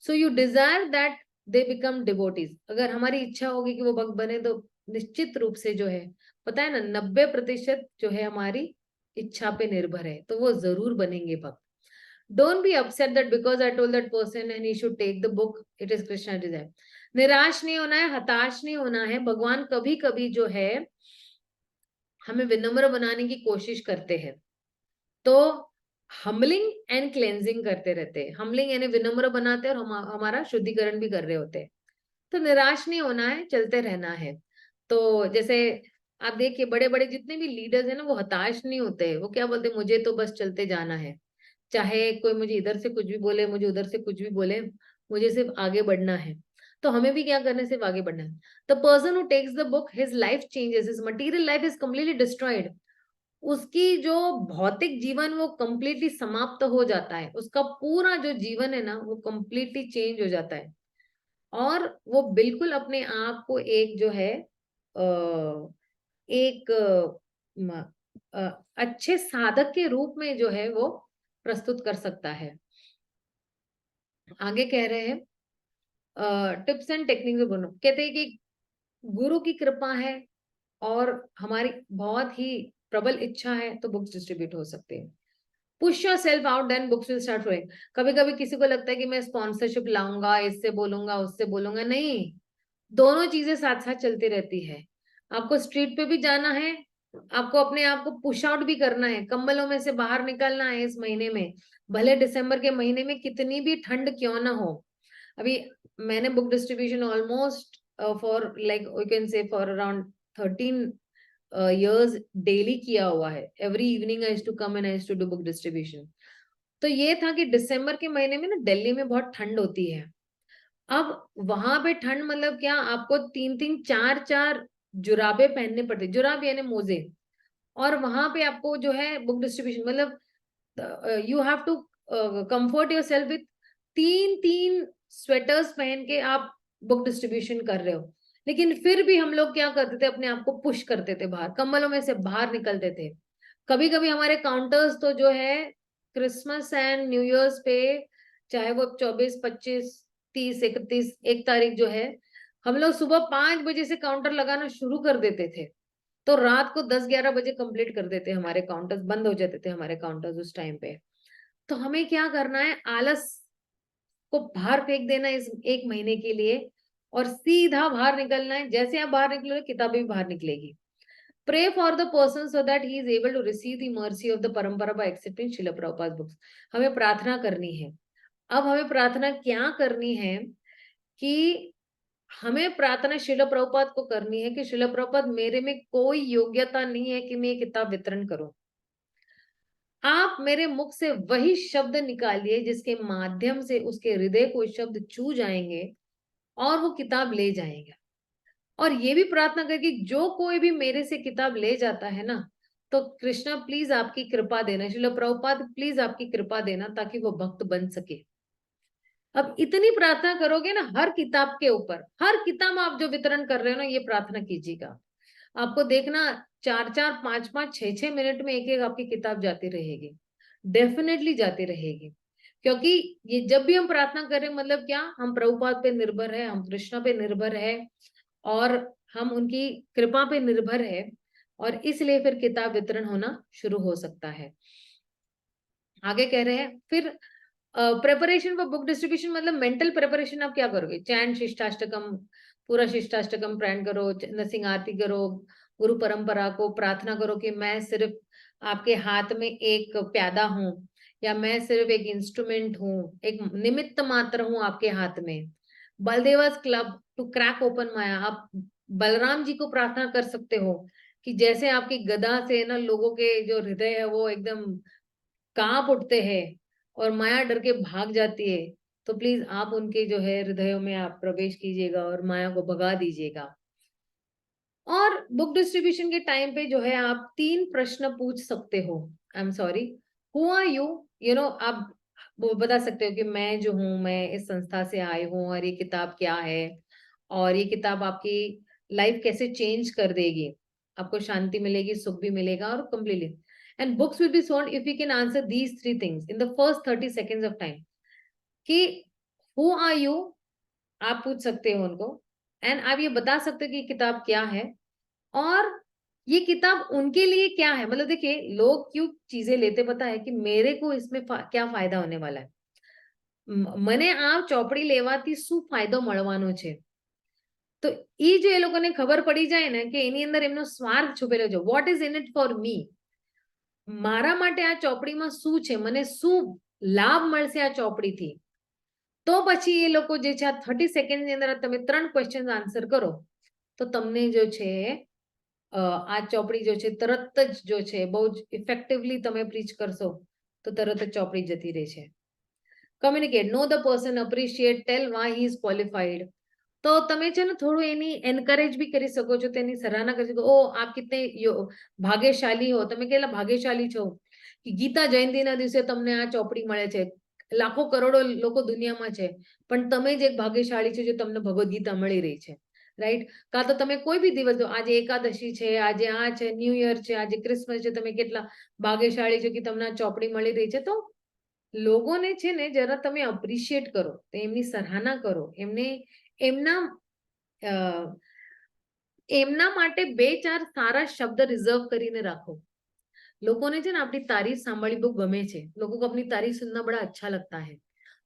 [SPEAKER 1] So you desire that they become devotees. अगर हमारी इच्छा होगी कि वो भक्त बने, तो निश्चित रूप से जो है, पता है ना 90% जो है हमारी इच्छा पे निर्भर है, तो वो जरूर बनेंगे भक्त. Don't be upset that because I told that person and he should take the book, it is Krishna desire. निराश नहीं होना है, हताश नहीं होना है. भगवान कभी कभी जो है हमें विनम्र बनाने की कोशिश करते हैं, तो हम्बलिंग एंड क्लेंजिंग करते रहते हैं. हम्बलिंग यानी विनम्र बनाते हैं, और हमारा शुद्धिकरण भी कर रहे होते हैं. तो निराश नहीं होना है, चलते रहना है. तो जैसे आप देखिए बड़े बड़े जितने भी लीडर्स हैं ना, वो हताश नहीं होते हैं. वो क्या बोलते हैं, मुझे तो बस चलते जाना है, चाहे कोई मुझे इधर से कुछ भी बोले, मुझे उधर से कुछ भी बोले, मुझे सिर्फ आगे बढ़ना है. तो हमें भी क्या करना है, सिर्फ आगे बढ़ना है. The person who takes the book, his life changes, his material life is completely destroyed. उसकी जो भौतिक जीवन वो कंप्लीटली समाप्त हो जाता है, उसका पूरा जो जीवन है ना वो कंप्लीटली चेंज हो जाता है. और वो बिल्कुल अपने आप को एक जो है एक अच्छे साधक के रूप में जो है वो प्रस्तुत कर सकता है। आगे कह रहे हैं टिप्स एंड टेक्निक्स गुरु, कहते हैं कि गुरु की कृपा है और हमारी बहुत ही प्रबल इच्छा है तो बुक्स डिस्ट्रीब्यूट हो सकते हैं। Push yourself out then books will start flowing. कभी कभी किसी को लगता है कि मैं स्पॉन्सरशिप लाऊंगा, इससे बोलूंगा उससे बोलूंगा, नहीं, दोनों चीजें साथ साथ चलती रहती है। आपको स्ट्रीट पे भी जाना है, आपको अपने आप को पुश आउट भी करना है, कंबलों में से बाहर निकलना है इस महीने में, भले दिसंबर के महीने में कितनी भी ठंड क्यों ना हो। अभी मैंने book distribution almost for like you can say for around 13 years daily किया हुआ है। Every evening I used to come and I used to do book distribution. तो ये था कि दिसंबर के महीने में ना दिल्ली में बहुत ठंड होती है। अब वहां पे ठंड मतलब क्या, आपको 3-3 4-4 जुराबे पहनने पड़ते, जुराब यानी मोजे। और वहां पे आपको जो है बुक डिस्ट्रीब्यूशन मतलब you have to comfort yourself with 3-3 sweaters पहन के आप बुक डिस्ट्रीब्यूशन कर रहे हो। लेकिन फिर भी हम लोग क्या करते थे, अपने आप को पुश करते थे बाहर, कंबलों में से बाहर निकलते थे। कभी कभी हमारे काउंटर्स तो जो है क्रिसमस एंड न्यू ईयर्स पे, चाहे वो 24, 25, 30, 31, 1 तारीख जो है, हम लोग सुबह 5 बजे से काउंटर लगाना शुरू कर देते थे। तो रात को 10-11 बजे कंप्लीट कर देते, हमारे काउंटर्स बंद हो जाते थे, हमारे काउंटर्स उस टाइम पे। तो हमें क्या करना है, आलस को बाहर फेंक देना इस 1 महीने के लिए और सीधा बाहर निकलना है। जैसे आप बाहर निकलोगे किताबें भी बाहर निकलेगी। Pray for the person so that he is able to receive the mercy of the parampara by accepting Srila Prabhupada books. हमें प्रार्थना करनी है। अब हमें प्रार्थना क्या करनी है कि हमें प्रार्थना श्रील प्रभुपाद को करनी है कि श्रील प्रभुपाद, मेरे में कोई योग्यता नहीं है कि मैं ये किताब वितरण करूं। आप मेरे मुख से वही शब्द निकालिए जिसके माध्यम से उसके हृदय को शब्द छू जाएंगे और वो किताब ले जाएगा। और ये भी प्रार्थना करके जो कोई भी मेरे से किताब ले जाता है ना, तो कृष्णा प्लीज आपकी कृपा देना, श्रील प्रभुपाद प्लीज आपकी कृपा देना ताकि वो भक्त बन सके। अब इतनी प्रार्थना करोगे ना हर किताब के ऊपर, हर किताब आप जो वितरण कर रहे हो ना, ये प्रार्थना कीजिएगा। आपको देखना 4-4, 5-5, 6-6 मिनट में एक एक आपकी किताब जाती रहेगी, डेफिनेटली जाती रहेगी। क्योंकि ये जब भी हम प्रार्थना करें मतलब क्या, हम प्रभुपाद पे निर्भर है, हम कृष्णा पे निर्भर है और हम उनकी कृपा पे निर्भर है, और इसलिए फिर किताब वितरण होना शुरू हो सकता है। आगे कह रहे हैं फिर प्रेपरेशन फॉर बुक डिस्ट्रीब्यूशन, मतलब मेंटल प्रिपरेशन आप क्या करोगे, चैन शिष्टाष्टकम, पूरा शिष्टाष्टकम पारायण करो, नरसिंह आरती करो, गुरु परंपरा को प्रार्थना करो कि मैं सिर्फ आपके हाथ में एक प्यादा हूँ, या मैं सिर्फ एक इंस्ट्रूमेंट हूँ, एक निमित्त मात्र हूँ आपके हाथ में। बलदेवास क्लब टू क्रैक ओपन माया, आप बलराम जी को प्रार्थना कर सकते हो कि जैसे आपकी गदा से ना लोगों के जो हृदय है वो एकदम कांप उठते हैं और माया डर के भाग जाती है, तो प्लीज आप उनके जो है हृदयों में आप प्रवेश कीजिएगा और माया को भगा दीजिएगा। और बुक डिस्ट्रीब्यूशन के टाइम पे जो है आप 3 प्रश्न पूछ सकते हो। I am sorry, who are you, you know, आप वो बता सकते हो कि मैं जो हूँ, मैं इस संस्था से आई हूँ और ये किताब क्या है, और ये किताब आपकी लाइफ कैसे चेंज कर देगी, आपको शांति मिलेगी, सुख भी मिलेगा और completely. And books will be sold if you can answer these 3 things in the first 30 seconds of time. कि हु आर यू, आप पूछ सकते हो उनको, एंड आप ये बता सकते हो कि किताब क्या है और ये किताब उनके लिए क्या है। मतलब देखिए लोग क्यों चीजें लेते पता है कि मेरे को इसमें क्या फायदा होने वाला है, મને આ ચોપડી લેવાથી શું ફાયદો મળવાનો છે। તો એ જો એ લોકોને ખબર પડી જાય ને કે એની અંદર એમનો સ્વાર્થ છુપેલો છે, what is in it for me, મારા માટે આ ચોપડીમાં શું છે, મને શું લાભ મળશે આ ચોપડીથી, તો પછી એ લોકો જે છે આ 30 સેકન્ડની અંદર તમે 3 ક્વેશ્ચન આન્સર કરો તો તમને જો છે આ ચોપડી જો છે તરત જ જો છે બહુ જ ઇફેક્ટિવલી તમે પ્રીચ કરશો તો તરત જ ચોપડી જતી રહે છે। Communicate, know the person, appreciate, tell why he is qualified. તો તમે છે ને થોડું એની એન્કરેજ બી કરી શકો છો, તેની સરાહના કરી શકો, ઓ આપ કિતને ભાગ્યશાલી હો, તમે કેટલા ભાગ્યશાલી છો કે ગીતા જયંતિના દિવસે તમને આ ચોપડી મળે છે। લાખો કરોડો લોકો દુનિયામાં છે, પણ તમે જ એક ભાગ્યશાળી છે જો તમને ભગવદ ગીતા મળી રહી છે, રાઈટ? કાં તો તમે કોઈ બી દિવસ જો, આજે એકાદશી છે, આજે આ છે, ન્યૂ યર છે, આજે ક્રિસમસ છે, તમે કેટલા ભાગ્યશાળી છો કે તમને આ ચોપડી મળી રહી છે. તો લોકોને છે ને જરા તમે અપ્રિશિએટ કરો, એમની સરાહના કરો, એમને એમના એમના માટે 2-4 સારા શબ્દ રિઝર્વ કરીને રાખો. लोगों ने ना अपनी तारीफ सांभली बहुत गमे छे, लोगों को अपनी तारीफ सुनना बड़ा अच्छा लगता है,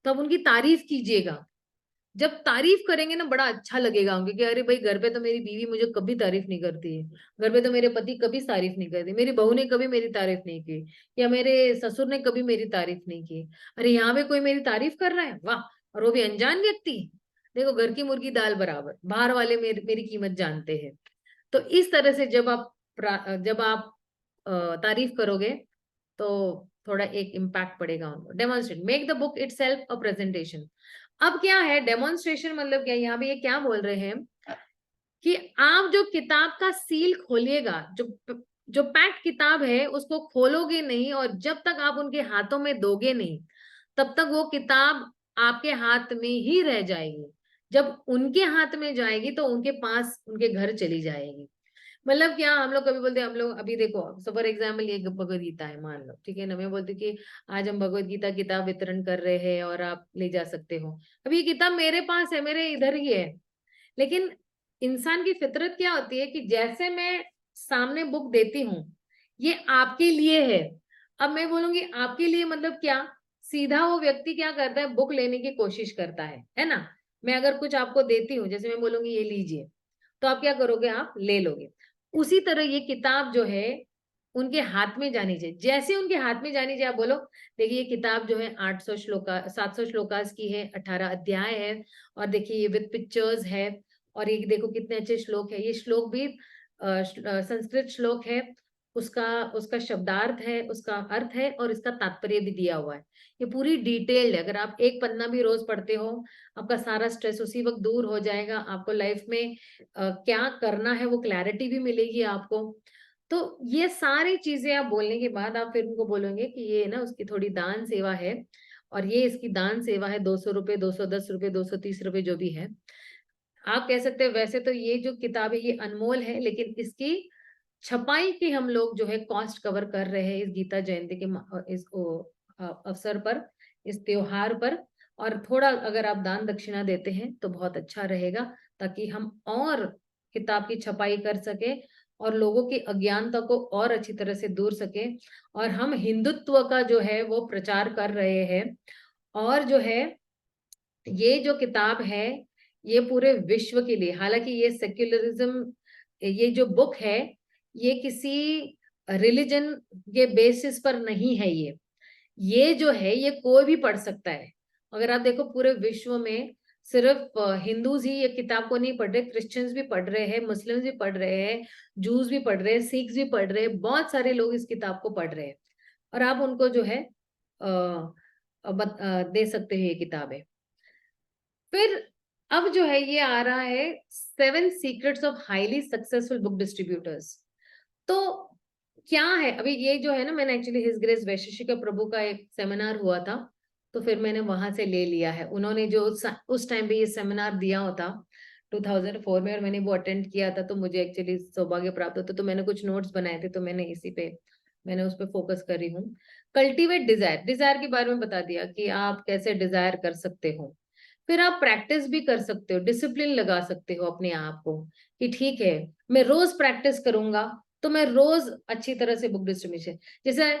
[SPEAKER 1] तो आप उनकी तारीफ कीजिएगा. जब तारीफ करेंगे ना बड़ा अच्छा लगेगा उनको कि अरे भाई घर पे तो मेरी बीवी मुझे कभी तारीफ नहीं करती है, घर पे तो मेरे पति कभी तारीफ नहीं करते, मेरी बहू ने कभी मेरी तारीफ नहीं की, या मेरे ससुर ने कभी मेरी तारीफ नहीं की. अरे यहाँ पे कोई मेरी तारीफ कर रहा है, वाह, और वो भी अनजान व्यक्ति. देखो, घर की मुर्गी दाल बराबर, बाहर वाले मेरी कीमत जानते हैं. तो इस तरह से जब आप तारीफ करोगे तो थोड़ा एक इम्पैक्ट पड़ेगा उनको. Demonstrate, make the book itself a presentation. अब क्या है डेमोन्स्ट्रेशन, मतलब क्या, यहाँ पे ये क्या बोल रहे हैं कि आप जो किताब का सील खोलिएगा, जो पैक्ड किताब है उसको खोलोगे नहीं, और जब तक आप उनके हाथों में दोगे नहीं तब तक वो किताब आपके हाथ में ही रह जाएगी. जब उनके हाथ में जाएगी तो उनके पास उनके घर चली जाएगी. मतलब क्या, हम लोग कभी बोलते हैं, हम लोग अभी देखो, सो फॉर एग्जाम्पल ये भगवद गीता है, मान लो, ठीक है ना, मैं बोलती हूँ कि आज हम भगवद गीता किताब वितरण कर रहे हैं और आप ले जा सकते हो. अभी ये किताब मेरे पास है, मेरे इधर ही है, लेकिन इंसान की फितरत क्या होती है कि जैसे मैं सामने बुक देती हूँ, ये आपके लिए है. अब मैं बोलूंगी आपके लिए, मतलब क्या, सीधा वो व्यक्ति क्या करता है, बुक लेने की कोशिश करता है ना. मैं अगर कुछ आपको देती हूँ, जैसे मैं बोलूंगी ये लीजिए, तो आप क्या करोगे, आप ले लोगे. उसी तरह ये किताब जो है उनके हाथ में जानी चाहिए. जैसे उनके हाथ में जानी चाहिए, आप बोलो देखिए ये किताब जो है 700 श्लोकास की है, 18 अध्याय है, और देखिए ये विद पिक्चर्स है, और ये देखो कितने अच्छे श्लोक है. ये श्लोक भी संस्कृत श्लोक है, उसका उसका शब्दार्थ है, उसका अर्थ है, और इसका तात्पर्य भी दिया हुआ है. ये पूरी डिटेल्ड है. अगर आप एक पन्ना भी रोज पढ़ते हो, आपका सारा स्ट्रेस उसी वक्त दूर हो जाएगा. आपको लाइफ में क्या करना है वो क्लैरिटी भी मिलेगी आपको. तो ये सारी चीजें आप बोलने के बाद आप फिर उनको बोलोगे कि ये ना उसकी थोड़ी दान सेवा है, और ये इसकी दान सेवा है 200 रुपए, 210 रुपए, 230 रुपए, जो भी है. आप कह सकते हैं वैसे तो ये जो किताब है ये अनमोल है, लेकिन इसकी छपाई की हम लोग जो है कॉस्ट कवर कर रहे हैं इस गीता जयंती के इस अवसर पर, इस त्योहार पर. और थोड़ा अगर आप दान दक्षिणा देते हैं तो बहुत अच्छा रहेगा, ताकि हम और किताब की छपाई कर सके और लोगों की अज्ञानता को और अच्छी तरह से दूर सके, और हम हिंदुत्व का जो है वो प्रचार कर रहे हैं. और जो है ये जो किताब है ये पूरे विश्व के लिए, हालांकि ये सेक्युलरिज्म, ये जो बुक है ये किसी रिलीजन के बेसिस पर नहीं है. ये जो है ये कोई भी पढ़ सकता है. अगर आप देखो पूरे विश्व में सिर्फ हिंदूज ही ये किताब को नहीं पढ़ रहे, क्रिश्चियंस भी पढ़ रहे हैं, मुस्लिम्स भी पढ़ रहे हैं, जूस भी पढ़ रहे हैं, सिख्स भी पढ़ रहे हैं, बहुत सारे लोग इस किताब को पढ़ रहे हैं. और आप उनको जो है दे सकते हैं ये किताबें. फिर अब जो है ये आ रहा है 7 secrets of highly successful book distributors. तो क्या है, अभी ये जो है ना, मैंने एक्चुअली हिज ग्रेस वैशेषिका प्रभु का एक सेमिनार हुआ था, तो फिर मैंने वहां से ले लिया है. उन्होंने जो उस टाइम पे ये सेमिनार दिया होता 2004 में, और मैंने वो अटेंड किया था, तो मुझे एक्चुअली सौभाग्य प्राप्त होता. तो मैंने कुछ नोट्स बनाए थे, तो मैंने इसी पे मैंने उस पर फोकस कर रही हूँ. कल्टीवेट डिजायर, डिजायर के बारे में बता दिया कि आप कैसे डिजायर कर सकते हो. फिर आप प्रैक्टिस भी कर सकते हो, डिसिप्लिन लगा सकते हो अपने आप को कि ठीक है मैं रोज प्रैक्टिस करूंगा, तो मैं रोज अच्छी तरह से बुक डिस्ट्रीब्यूशन. जैसे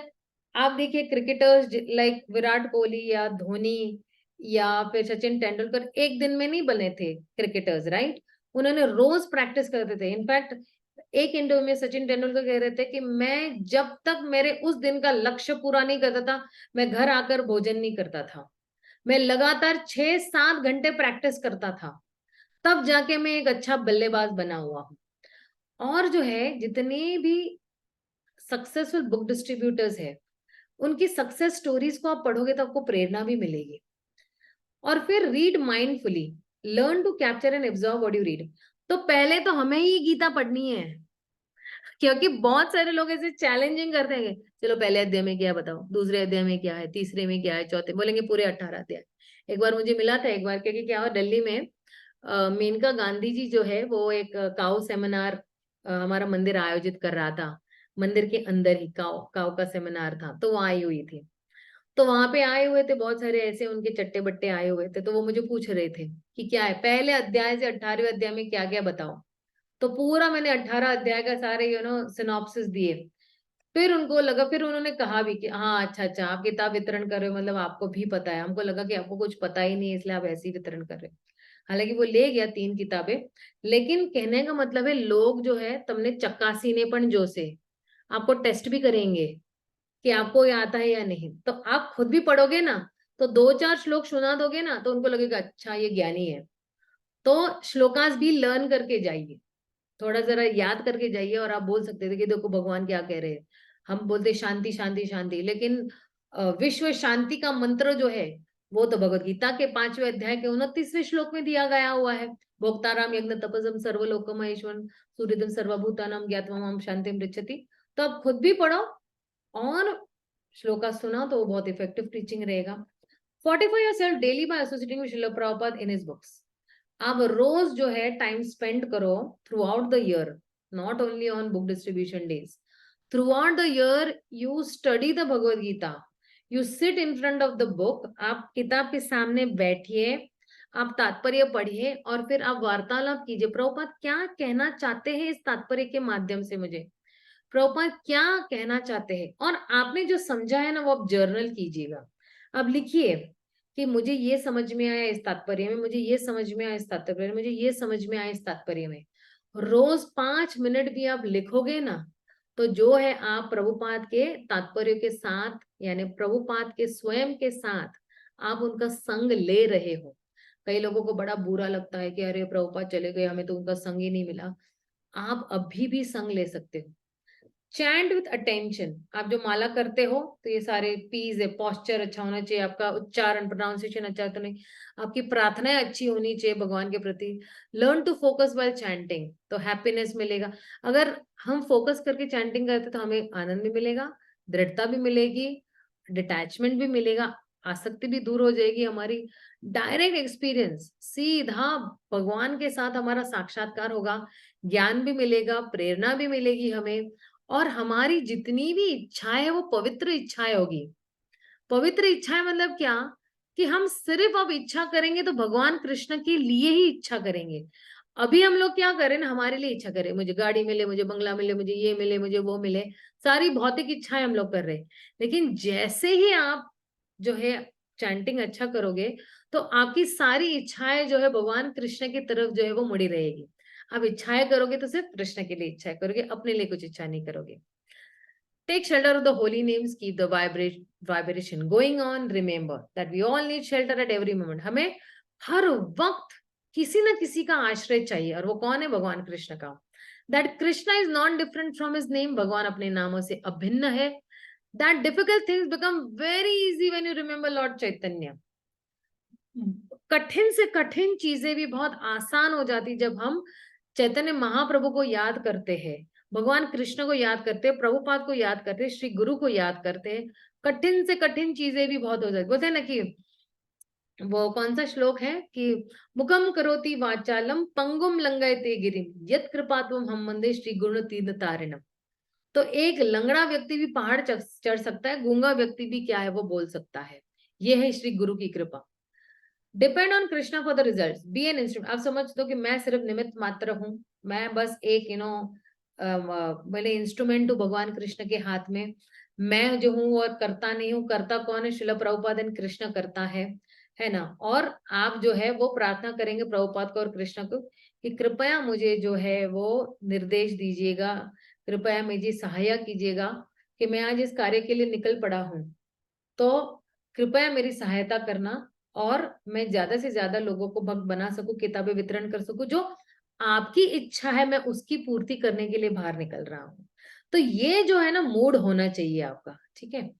[SPEAKER 1] आप देखिए क्रिकेटर्स लाइक विराट कोहली या धोनी या फिर सचिन तेंदुलकर एक दिन में नहीं बने थे क्रिकेटर्स, राइट? उन्होंने रोज प्रैक्टिस करते थे. इनफैक्ट एक इंटरव्यू में सचिन तेंदुलकर कह रहे थे कि मैं जब तक मेरे उस दिन का लक्ष्य पूरा नहीं करता था, मैं घर आकर भोजन नहीं करता था. मैं लगातार 6-7 घंटे प्रैक्टिस करता था, तब जाके मैं एक अच्छा बल्लेबाज बना हुआ हूँ. और जो है जितने भी सक्सेसफुल बुक डिस्ट्रीब्यूटर्स है, उनकी सक्सेस स्टोरीज को आप पढ़ोगे तो आपको प्रेरणा भी मिलेगी. और फिर read mindfully, learn to capture and absorb what you read. तो पहले तो हमें ही गीता पढ़नी है,
[SPEAKER 3] क्योंकि बहुत सारे लोग ऐसे चैलेंजिंग करते हैं, चलो पहले अध्याय में क्या बताओ, दूसरे अध्याय में क्या है, तीसरे में क्या है, चौथे बोलेंगे पूरे 18 अध्याय। एक बार मुझे मिला था एक बार, क्योंकि क्या हुआ दिल्ली में मेनका गांधी जी जो है वो एक काउ सेमिनार हमारा मंदिर आयोजित कर रहा था। मंदिर के अंदर ही काउ काउ का सेमिनार था, तो वो आई हुई थी। तो वहां पे आए हुए थे बहुत सारे ऐसे उनके चट्टे बट्टे आए हुए थे, तो वो मुझे पूछ रहे थे कि क्या है पहले अध्याय से 18वें अध्याय में क्या क्या बताओ। तो पूरा मैंने 18 अध्याय का सारे सिनॉप्सिस दिए। फिर उनको लगा, फिर उन्होंने कहा भी कि हाँ अच्छा अच्छा आप किताब वितरण कर रहे हो, मतलब आपको भी पता है। हमको लगा कि आपको कुछ पता ही नहीं है इसलिए आप ऐसे ही वितरण कर रहे हो। हालांकि वो ले गया 3 किताबें, लेकिन कहने का मतलब है लोग जो है तुमने चक्कासीनेपन जो से आपको टेस्ट भी करेंगे कि आपको ये आता है या नहीं। तो आप खुद भी पढ़ोगे ना, तो 2-4 श्लोक सुना दोगे ना, तो उनको लगेगा अच्छा ये ज्ञानी है। तो श्लोकास भी लर्न करके जाइए, थोड़ा जरा याद करके जाइए, और आप बोल सकते थे कि देखो भगवान क्या कह रहे हैं। हम बोलते शांति शांति शांति, लेकिन विश्व शांति का मंत्र जो है वो तो भगवत गीता के 5वें अध्याय के 29वें श्लोक में दिया गया हुआ है। भोक्ताराम यज्ञ तपसम सर्वलोकम ईश्वर सूर्यदम सर्वभूतानाम ज्ञात्वा माम शांतिम पृच्छति। तो आप खुद भी पढ़ो और श्लोका सुना, तो वो बहुत इफेक्टिव टीचिंग रहेगा। Fortify yourself daily by associating with Srila Prabhupada in his books. आप रोज जो है टाइम स्पेंड करो throughout the year, not only on book distribution days. Throughout the year you study the Bhagavad Gita, you sit in front of the book, आप किताब के सामने बैठिए, आप तात्पर्य पढ़िए और फिर आप वार्तालाप कीजिए, प्रभुपाद क्या कहना चाहते हैं इस तात्पर्य के माध्यम से, मुझे प्रभुपाद क्या कहना चाहते हैं। और आपने जो समझा है ना वो आप जर्नल कीजिएगा। अब लिखिए कि मुझे ये समझ में आया इस तात्पर्य में, मुझे ये समझ में आया इस तात्पर्य में, मुझे ये समझ में आया इस तात्पर्य में। रोज 5 मिनट भी आप लिखोगे ना, तो जो है आप प्रभुपाद के तात्पर्य के साथ, यानी प्रभुपाद के स्वयं के साथ आप उनका संग ले रहे हो। कई लोगों को बड़ा बुरा लगता है कि अरे प्रभुपाद चले गए, हमें तो उनका संग ही नहीं मिला। आप अभी भी संग ले सकते हो। चैंट विथ अटेंशन, आप जो माला करते हो तो ये सारे पीस है, पॉस्चर अच्छा होना चाहिए, आपका उच्चारण प्रोनाउंसिएशन अच्छा तो नहीं, आपकी प्रार्थनाएं अच्छी होनी चाहिए भगवान के प्रति। Learn to focus while chanting, तो हैप्पीनेस मिलेगा। अगर हम फोकस करके चैंटिंग करते तो हमें आनंद भी मिलेगा, दृढ़ता भी मिलेगी, डिटैचमेंट भी मिलेगा, आसक्ति भी दूर हो जाएगी हमारी। डायरेक्ट एक्सपीरियंस, सीधा भगवान के साथ हमारा साक्षात्कार होगा, ज्ञान भी मिलेगा, प्रेरणा भी मिलेगी हमें, और हमारी जितनी भी इच्छाएं है वो पवित्र इच्छाएं होगी। पवित्र इच्छाएं मतलब क्या, कि हम सिर्फ अब इच्छा करेंगे तो भगवान कृष्ण के लिए ही इच्छा करेंगे। अभी हम लोग क्या करें ना, हमारे लिए इच्छा करें, मुझे गाड़ी मिले, मुझे बंगला मिले, मुझे ये मिले, मुझे वो मिले, सारी भौतिक इच्छाएं हम लोग कर रहे हैं। लेकिन जैसे ही आप जो है चैंटिंग अच्छा करोगे, तो आपकी सारी इच्छाएं जो है भगवान कृष्ण की तरफ जो है वो मुड़ी रहेगी। आप इच्छाएं करोगे तो सिर्फ कृष्ण के लिए इच्छाएं करोगे, अपने लिए कुछ इच्छा नहीं करोगे। Take shelter of the holy names, keep the vibration going on. Remember that we all need shelter at every moment. हमें हर वक्त किसी ना किसी का आश्रय चाहिए, और वो कौन है, भगवान कृष्ण का। That Krishna is not different from his name, भगवान अपने नामों से अभिन्न है। That difficult things become very easy when you remember Lord Chaitanya. कठिन से कठिन चीजें भी बहुत आसान हो जाती जब हम चैतन्य महाप्रभु को याद करते हैं, भगवान कृष्ण को याद करते हैं, प्रभुपाद को याद करते हैं, श्री गुरु को याद करते हैं। कठिन से कठिन चीजें भी बहुत हो जाती। बोलते हैं ना कि वो कौन सा श्लोक है कि मुखम करोति वाचालम पंगुम लंघयते गिरिम यत् कृपात्वम हम वंदे श्री गुरु तीर्थ तारिणम। तो एक लंगड़ा व्यक्ति भी पहाड़ चढ़ सकता है, गूंगा व्यक्ति भी क्या है वो बोल सकता है। ये है श्री गुरु की कृपा। Depend on Krishna for the result, be an instrument. आप समझ दो कि मैं सिर्फ निमित्त मात्र हूँ, मैं बस एक मैंने इंस्ट्रूमेंट हूँ भगवान कृष्ण के हाथ में। मैं जो हूँ और करता नहीं हूँ, करता कौन है, शिला प्रभुपाद कृष्ण करता है ना। और आप जो है वो प्रार्थना करेंगे प्रभुपाद को और कृष्ण को कि कृपया मुझे जो है वो निर्देश दीजिएगा, कृपया मुझे सहायता कीजिएगा कि मैं आज इस कार्य के लिए निकल पड़ा हूँ, तो कृपया मेरी सहायता करना और मैं ज्यादा से ज्यादा लोगों को भक्त बना सकूं, किताबें वितरण कर सकूं, जो आपकी इच्छा है मैं उसकी पूर्ति करने के लिए बाहर निकल रहा हूं। तो ये जो है ना मूड होना चाहिए आपका, ठीक है।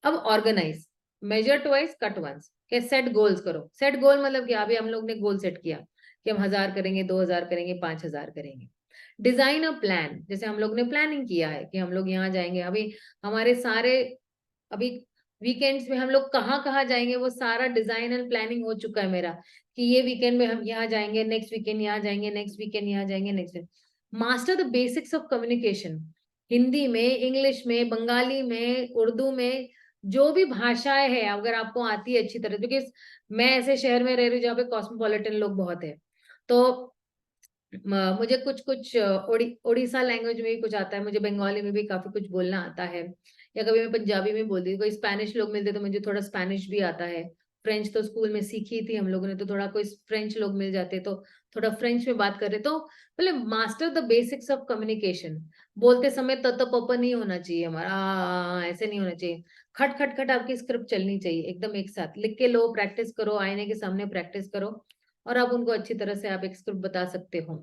[SPEAKER 3] अब organize, measure twice cut once, के सेट गोल्स करो। सेट गोल मतलब क्या, अभी हम लोग ने गोल सेट किया कि हम 1000 करेंगे, 2000 करेंगे, 5000 करेंगे। डिजाइन अ प्लान, जैसे हम लोग ने प्लानिंग किया है कि हम लोग यहाँ जाएंगे, अभी हमारे सारे अभी वीकेंड्स में हम लोग कहाँ कहाँ जाएंगे वो सारा डिजाइन एंड प्लानिंग हो चुका है मेरा, कि ये वीकेंड में हम यहाँ जाएंगे, नेक्स्ट वीकेंड यहाँ जाएंगे, नेक्स्ट वीकेंड यहाँ जाएंगे, next master the basics of communication, Hindi में, इंग्लिश में, बंगाली में, उर्दू में, जो भी भाषाएं हैं अगर आपको आती है अच्छी तरह, क्योंकि मैं ऐसे शहर में रह रही हूँ जहाँ पे कॉस्मोपॉलिटन लोग बहुत है, तो मुझे कुछ कुछ उड़ीसा लैंग्वेज में भी कुछ आता है, मुझे बंगाली में भी काफी कुछ बोलना आता है, या कभी मैं पंजाबी में बोलती हूँ, कोई स्पेनिश लोग मिलते तो मुझे थोड़ा स्पेनिश भी आता है, फ्रेंच तो स्कूल में सीखी थी हम लोगों ने, तो थोड़ा कोई फ्रेंच लोग मिल जाते तो थोड़ा फ्रेंच में बात कर रहे, तो मतलब master the basics of communication, बोलते समय त प नहीं होना चाहिए हमारा, ऐसे नहीं होना चाहिए, खट खट खट आपकी स्क्रिप्ट चलनी चाहिए एकदम एक साथ, लिख के लो, प्रैक्टिस करो, आईने के सामने प्रैक्टिस करो, और आप उनको अच्छी तरह से आप एक स्क्रिप्ट बता सकते हो।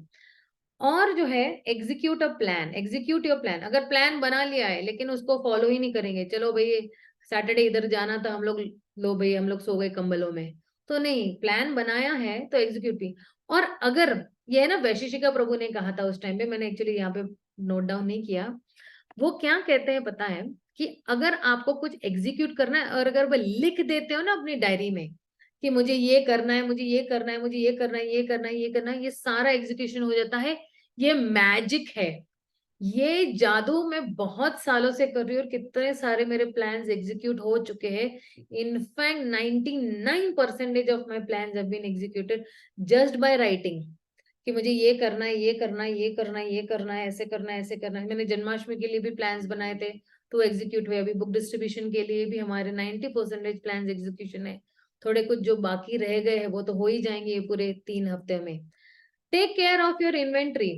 [SPEAKER 3] और जो है execute a plan, execute your plan, अगर प्लान बना लिया है लेकिन उसको फॉलो ही नहीं करेंगे, चलो भाई सैटरडे इधर जाना था हम लोग, लो भाई हम लोग सो गए कंबलों में, तो नहीं, प्लान बनाया है तो एग्जीक्यूट भी। और अगर ये है ना, वैशेषिका प्रभु ने कहा था उस टाइम पे, मैंने एक्चुअली यहाँ पे नोट डाउन नहीं किया, वो क्या कहते हैं पता है, कि अगर आपको कुछ एग्जीक्यूट करना है और अगर वो लिख देते हो ना अपनी डायरी में कि मुझे ये करना है, मुझे ये करना है, मुझे ये करना है, ये करना है, ये करना है, ये सारा एग्जीक्यूशन हो जाता है, ये मैजिक है, ये जादू मैं बहुत सालों से कर रही हूँ और कितने सारे मेरे प्लान्स एग्जीक्यूट हो चुके हैं, in fact 99% of my plans have been executed just by writing, कि मुझे ये करना है, ये करना है, ये करना है, ये करना है, ऐसे करना है, ऐसे करना है। मैंने जन्माष्टमी के लिए भी प्लान्स बनाए थे तो एग्जीक्यूट हुए, अभी बुक डिस्ट्रीब्यूशन के लिए भी हमारे 90% प्लान्स एग्जीक्यूशन है, थोड़े कुछ जो बाकी रह गए हैं वो तो हो ही जाएंगे ये पूरे 3 हफ्ते में। Take care of your inventory,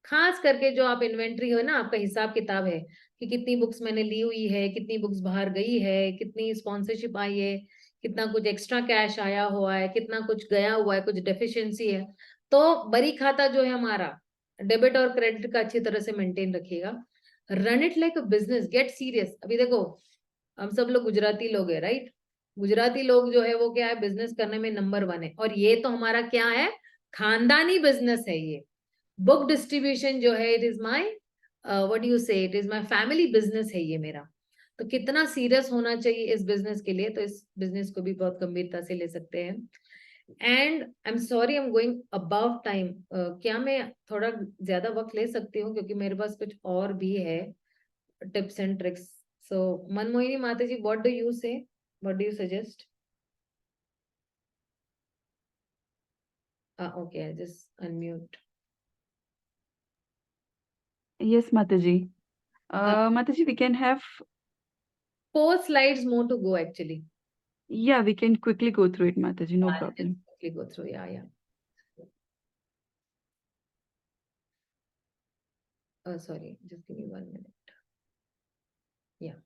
[SPEAKER 3] खास करके जो आप इन्वेंट्री हो ना, आपका हिसाब किताब है कि कितनी बुक्स मैंने ली हुई है, कितनी बुक्स बाहर गई है, कितनी स्पॉन्सरशिप आई है, कितना कुछ एक्स्ट्रा कैश आया हुआ है, कितना कुछ गया हुआ है, कुछ डेफिशिएंसी है, तो बरी खाता जो है हमारा डेबिट और क्रेडिट का अच्छी तरह से मेंटेन रखिएगा। Run it like a business, get serious. अभी देखो हम सब लोग गुजराती लोग है, राइट, गुजराती लोग जो है वो क्या है, बिजनेस करने में नंबर 1 है, और ये तो हमारा क्या है, खानदानी बिजनेस है ये, बुक डिस्ट्रीब्यूशन जो है, it is my what you say, it is my family business है ये मेरा, तो कितना सीरियस होना चाहिए इस बिजनेस के लिए, तो इस बिजनेस को भी बहुत गंभीरता से ले सकते हैं। And I am sorry I am going above time, क्या मैं थोड़ा ज्यादा वक्त ले सकती हूँ क्योंकि मेरे पास कुछ और भी है टिप्स एंड ट्रिक्स। सो मनमोहिनी माता जी, व्हाट डू यू से, what do you suggest? Okay, I just unmute.
[SPEAKER 2] Yes, Mataji. Mataji, we can have,
[SPEAKER 3] 4 slides more to go actually.
[SPEAKER 2] yeah, we can quickly go through it, Mataji, no
[SPEAKER 3] I'll
[SPEAKER 2] problem.
[SPEAKER 3] just quickly go through, yeah. Sorry, just give me 1 minute. Yeah.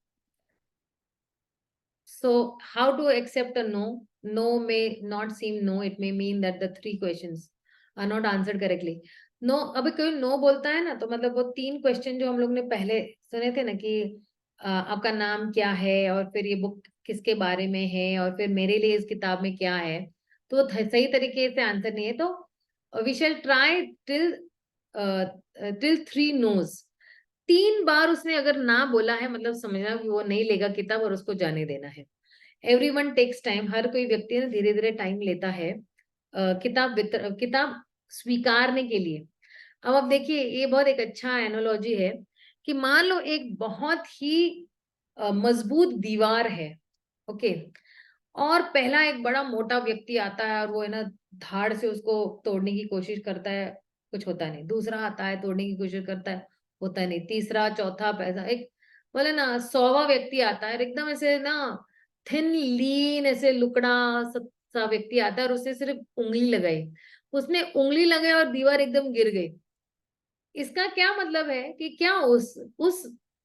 [SPEAKER 3] So how to accept a no? No may not seem no. It may mean that the 3 questions are not answered correctly. No, अभी कोई no बोलता है ना, तो मतलब वो 3 question जो हम लोग ने पहले सुने थे ना, कि आपका नाम क्या है, और फिर ये बुक किसके बारे में है, और फिर मेरे लिए इस किताब में क्या है, तो वो सही तरीके से आंसर नहीं है, तो we shall try till 3 noes. 3 बार उसने अगर ना बोला है, मतलब समझना कि वो नहीं लेगा किताब और उसको जाने देना है। एवरीवन टेक्स टाइम, हर कोई व्यक्ति ना धीरे धीरे टाइम लेता है किताब स्वीकारने के लिए। अब आप देखिए, ये बहुत एक अच्छा एनोलॉजी है कि मान लो एक बहुत ही मजबूत दीवार है, ओके, और पहला एक बड़ा मोटा व्यक्ति आता है और वो है ना धाड़ से उसको तोड़ने की कोशिश करता है, कुछ होता नहीं, दूसरा आता है तोड़ने की कोशिश करता है, होता नहीं, तीसरा चौथा पैसा, एक बोले ना 100वां व्यक्ति आता है, एकदम ऐसे ना थिन लीन ऐसे लुकड़ा सा व्यक्ति आता है और उससे सिर्फ उंगली लगाई, उसने उंगली लगाई और दीवार एकदम गिर गई। इसका क्या मतलब है कि क्या उस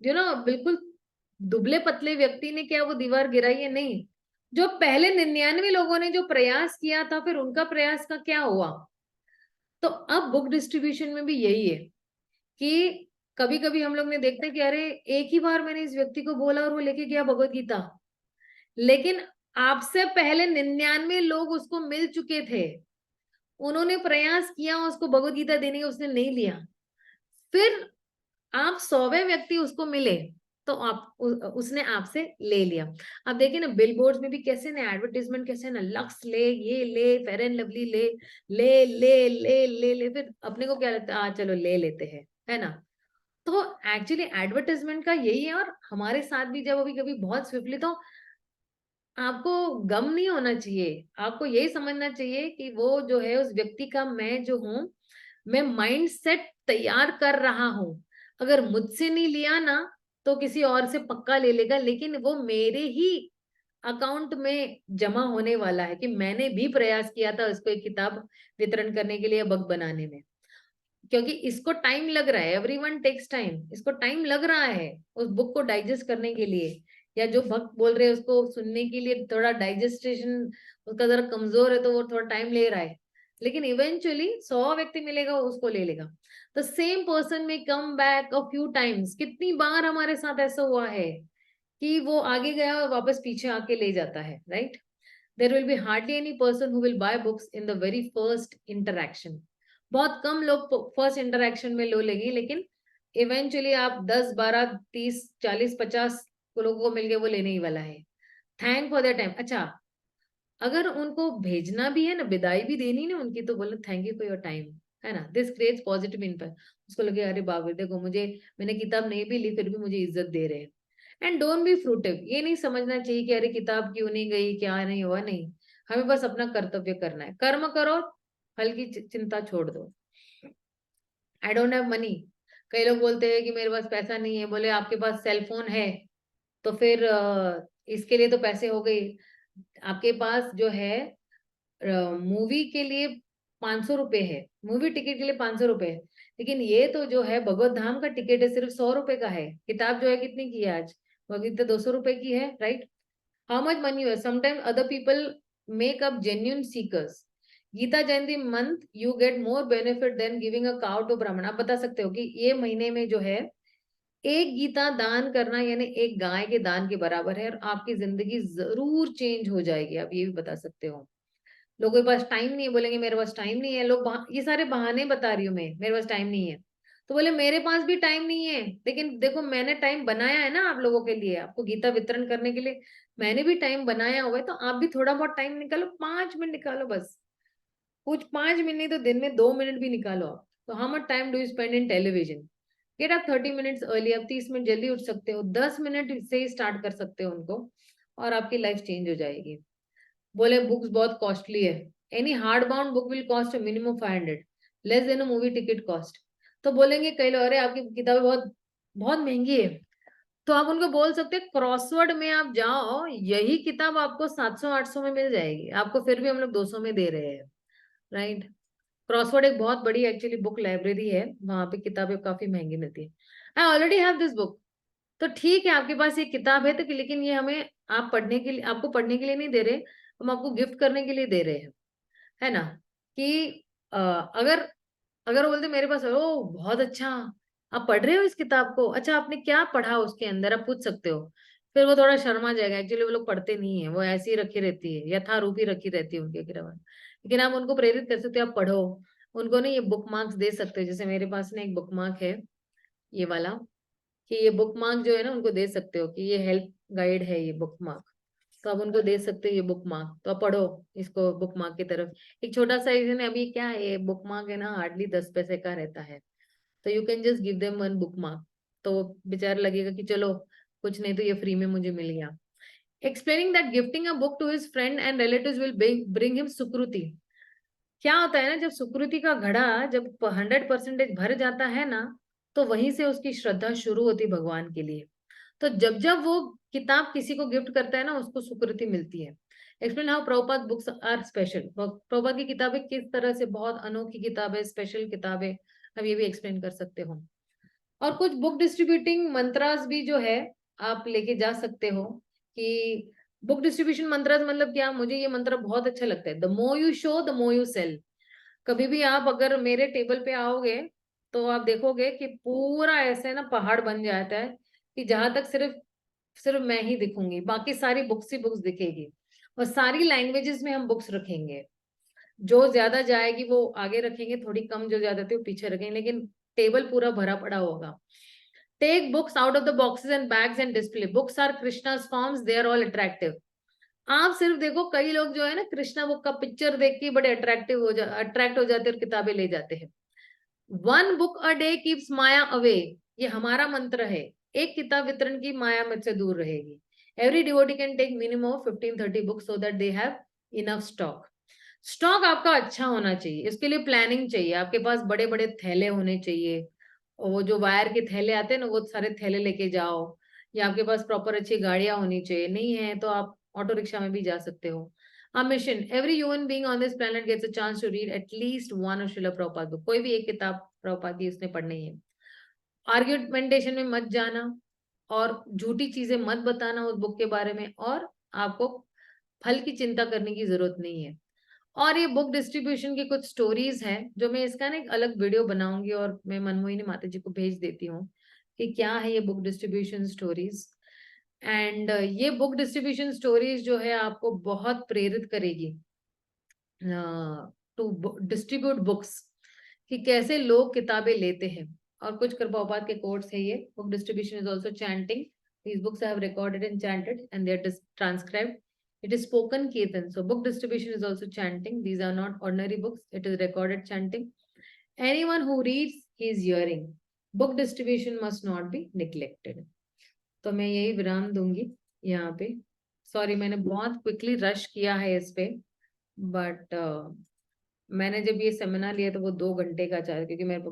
[SPEAKER 3] बिल्कुल दुबले पतले व्यक्ति ने क्या वो दीवार गिराई है? नहीं, जो पहले 99 लोगों ने जो प्रयास किया था, फिर उनका प्रयास का क्या हुआ? तो अब बुक डिस्ट्रीब्यूशन में भी यही है कि कभी कभी हम लोग ने देखते हैं कि अरे एक ही बार मैंने इस व्यक्ति को बोला और वो लेके गया भगवत गीता, लेकिन आपसे पहले 99 लोग उसको मिल चुके थे, उन्होंने प्रयास किया उसको भगवत गीता देने का, उसने नहीं लिया, फिर आप 100वें व्यक्ति उसको मिले तो आप उसने आपसे ले लिया। अब देखिए ना बिल बोर्ड में भी कैसे ना एडवर्टीजमेंट, कैसे ना लक्स ले, ये ले, फेयर एंड लवली ले, ले ले ले ले ले, फिर अपने को क्या लगता है, चलो ले लेते हैं, है ना। तो एक्चुअली एडवर्टाइजमेंट का यही है। और हमारे साथ भी जब अभी कभी बहुत स्विफ्टली, तो आपको गम नहीं होना चाहिए, आपको यही समझना चाहिए कि वो जो है उस व्यक्ति का, मैं जो हूँ, मैं माइंड सेट तैयार कर रहा हूँ। अगर मुझसे नहीं लिया ना तो किसी और से पक्का ले लेगा, लेकिन वो मेरे ही अकाउंट में जमा होने वाला है कि मैंने भी प्रयास किया था उसको एक किताब वितरण करने के लिए, बुक बनाने में। क्योंकि इसको टाइम लग रहा है, एवरीवन टेक्स टाइम, इसको टाइम लग रहा है उस बुक को डाइजेस्ट करने के लिए, या जो भक्त बोल रहे हैं उसको सुनने के लिए थोड़ा डाइजेस्टेशन उसका जरा कमजोर है तो वो थोड़ा टाइम ले रहा है, लेकिन इवेंचुअली 100 व्यक्ति मिलेगा वो उसको ले लेगा। द सेम पर्सन में come back a few times. कितनी बार हमारे साथ ऐसा हुआ है कि वो आगे गया और वापस पीछे आके ले जाता है, right. There will be hardly any person who will buy books in the very first interaction. बहुत कम लोग फर्स्ट इंटरैक्शन में लो लेंगे, लेकिन इवेंचुअली आप 10 12 30 40 50 लोगों को मिल गए, वो लेने ही वाला है। Thank for their time. अच्छा, अगर उनको भेजना भी है ना, विदाई भी देनी ना उनकी, तो बोलो thank you for your time, है ना। This creates positive impact. उसको लगे अरे बाप रे, देखो मुझे, मैंने किताब नहीं भी ली फिर भी मुझे इज्जत दे रहे हैं। And don't be fruitive. ये नहीं समझना चाहिए कि अरे किताब क्यों नहीं गई, क्या नहीं हुआ, नहीं। हमें बस अपना कर्तव्य करना है, कर्म करो, फल की चिंता छोड़ दो। I don't have money. कई लोग बोलते हैं कि मेरे पास पैसा नहीं है। बोले आपके पास सेल फोन है तो फिर इसके लिए तो पैसे हो गई। आपके पास जो है मूवी के लिए 500 रुपए है, मूवी टिकट के लिए 500 रुपए है, लेकिन ये तो जो है भगवत धाम का टिकट है, सिर्फ 100 रुपए का है। किताब जो है कितनी की है आज, भगवत गीता 200 रुपए की है, राइट। हाउ मच मनी है। Sometimes other people make up genuine seekers. Gita Jayanti month you get more benefit than giving a cow to Brahmin. आप बता सकते हो कि ये महीने में जो है एक गीता दान करना यानी एक गाय के दान के बराबर है, और आपकी जिंदगी जरूर चेंज हो जाएगी। आप ये भी बता सकते हो। लोगों के पास टाइम नहीं है, बोलेंगे मेरे पास टाइम नहीं है। लोग ये सारे बहाने बता रही हूँ मैं, मेरे पास टाइम नहीं है। तो बोले मेरे पास भी टाइम नहीं है, लेकिन देखो मैंने टाइम बनाया है ना आप लोगों के लिए, आपको गीता वितरण करने के लिए मैंने भी टाइम बनाया हुआ है। तो आप भी थोड़ा बहुत टाइम निकालो, 5 मिनट निकालो बस। कुछ 5 मिनट नहीं तो दिन में 2 मिनट भी निकालो आप। तो how much time do you spend in television. Get आप 30 मिनट्स अर्ली, आप 30 मिनट जल्दी उठ सकते हो, 10 मिनट से ही स्टार्ट कर सकते हो उनको, और आपकी लाइफ चेंज हो जाएगी। बोले बुक्स बहुत कॉस्टली है। Any hard bound book will cost minimum 500, less than a movie ticket cost. तो बोलेंगे कई लोग अरे आपकी किताबें बहुत बहुत महंगी है। तो आप उनको बोल सकते हैं क्रॉसवर्ड में आप जाओ, यही किताब आपको 700-800 में मिल जाएगी, आपको फिर भी हम लोग 200 में दे रहे हैं, राइट। क्रॉसवर्ड एक बहुत बड़ी एक्चुअली बुक लाइब्रेरी है, वहां पे किताबें काफी महंगी मिलती है। I already have this book. तो ठीक है आपके पास ये किताब है, तो लेकिन ये हमें आप पढ़ने के लिए, आपको पढ़ने के लिए नहीं दे रहे, हम आपको गिफ्ट करने के लिए दे रहे हैं, है ना। कि अगर अगर वो बोलते मेरे पास, ओ बहुत अच्छा, आप पढ़ रहे हो इस किताब को, अच्छा आपने क्या पढ़ा उसके अंदर, आप पूछ सकते हो। फिर वो थोड़ा शर्मा जाएगा, एक्चुअली वो लोग पढ़ते नहीं है, वो ऐसी ही रखी रहती है, यथारूप ही रखी रहती है उनके किताब। लेकिन आप उनको प्रेरित कर सकते हो, आप पढ़ो। उनको ना ये बुक मार्क्स दे सकते हो, जैसे मेरे पास ना एक बुक मार्क है ये वाला, कि ये बुक मार्क जो है ना उनको दे सकते हो कि ये हेल्प गाइड है ये बुक मार्क, तो आप उनको दे सकते हो ये बुक मार्क, तो आप पढ़ो इसको बुक मार्क की तरफ। एक छोटा सा है अभी क्या है, ये बुक मार्क है ना हार्डली 10 पैसे का रहता है, तो you can just give them one book mark. तो बेचारा लगेगा कि चलो कुछ नहीं तो ये फ्री में मुझे मिल गया। Explaining that gifting a book to his friend and relatives will bring him Sukriti. क्या होता है ना, जब सुकृति का घड़ा जब 100% भर जाता है ना, तो वहीं से उसकी श्रद्धा शुरू होती भगवान के लिए। तो जब जब वो किताब किसी को गिफ्ट करता है ना, उसको सुकृति मिलती है। Explain how Prabhupada books are special. Prabhupada की किताबें किस तरह से बहुत अनोखी किताबें, स्पेशल किताबें, अब ये भी एक्सप्लेन कर सकते हो। और कुछ बुक डिस्ट्रीब्यूटिंग मंत्रास भी जो है आप लेके जा सकते हो, कि बुक डिस्ट्रीब्यूशन मंत्रास मतलब क्या, मुझे ये मंत्र बहुत अच्छा लगता है, the more you show the more you sell. कभी भी आप अगर मेरे टेबल पे आओगे तो आप देखोगे कि पूरा ऐसे ना पहाड़ बन जाता है, कि जहां तक सिर्फ सिर्फ मैं ही दिखूंगी, बाकी सारी बुक्स ही बुक्स दिखेगी, और सारी लैंग्वेजेस में हम बुक्स रखेंगे। जो ज्यादा जाएगी वो आगे रखेंगे, थोड़ी कम जो ज्यादा थी वो पीछे रखेंगे, लेकिन टेबल पूरा भरा पड़ा होगा. Take books out of the boxes and bags and display. Books are Krishna's forms. They are all attractive. आप सिर्फ देखो, कई लोग जो है ना कृष्णा बुक का पिक्चर देख के बड़े अट्रैक्ट हो जाते हैं और किताबें ले जाते हैं. 1 book a day keeps Maya away. ये हमारा मंत्र है. एक किताब वितरण की माया मुझसे दूर रहेगी. Every devotee can take minimum of 15-30 books so that they have enough stock. Stock आपका अच्छा होना चाहिए. इसके लिए प्लानिंग चाहिए. आपके पास बड़े बड़े थैले होने चाहिए. और वो जो वायर के थैले आते हैं ना, वो सारे थैले लेके जाओ. या आपके पास प्रॉपर अच्छी गाड़ियां होनी चाहिए. नहीं है तो आप ऑटो रिक्शा में भी जा सकते हो. A mission. Every human being on this planet gets a chance to read at least one of Srila Prabhupada book. कोई भी एक किताब प्रभुपाद की उसने पढ़नी है. आर्ग्यूमेंटेशन में मत जाना और झूठी चीजें मत बताना उस बुक के बारे में. और आपको फल की चिंता करने की जरूरत नहीं है. और ये बुक डिस्ट्रीब्यूशन की कुछ स्टोरीज हैं जो मैं इसका ना एक अलग वीडियो बनाऊंगी और मैं मनमोहिनी माता जी को भेज देती हूँ कि क्या है ये बुक डिस्ट्रीब्यूशन स्टोरीज. एंड ये बुक डिस्ट्रीब्यूशन स्टोरीज जो है आपको बहुत प्रेरित करेगी टू डिस्ट्रीब्यूट बुक्स, कि कैसे लोग किताबें लेते हैं. और कुछ प्रभुपाद के कोट्स है ये. Book distribution is also chanting. These books I have recorded and chanted and they are transcribed. It is spoken kirtan. So book distribution is also chanting. These are not ordinary books. It is recorded chanting. Anyone who reads, he is hearing. Book distribution must not be neglected. तो मैं यही विराम दूंगी यहाँ पे. Sorry मैंने बहुत quickly rush किया है इस पे, बट मैंने जब ये सेमिनार लिया तो वो 2 घंटे का चाह, क्योंकि मेरे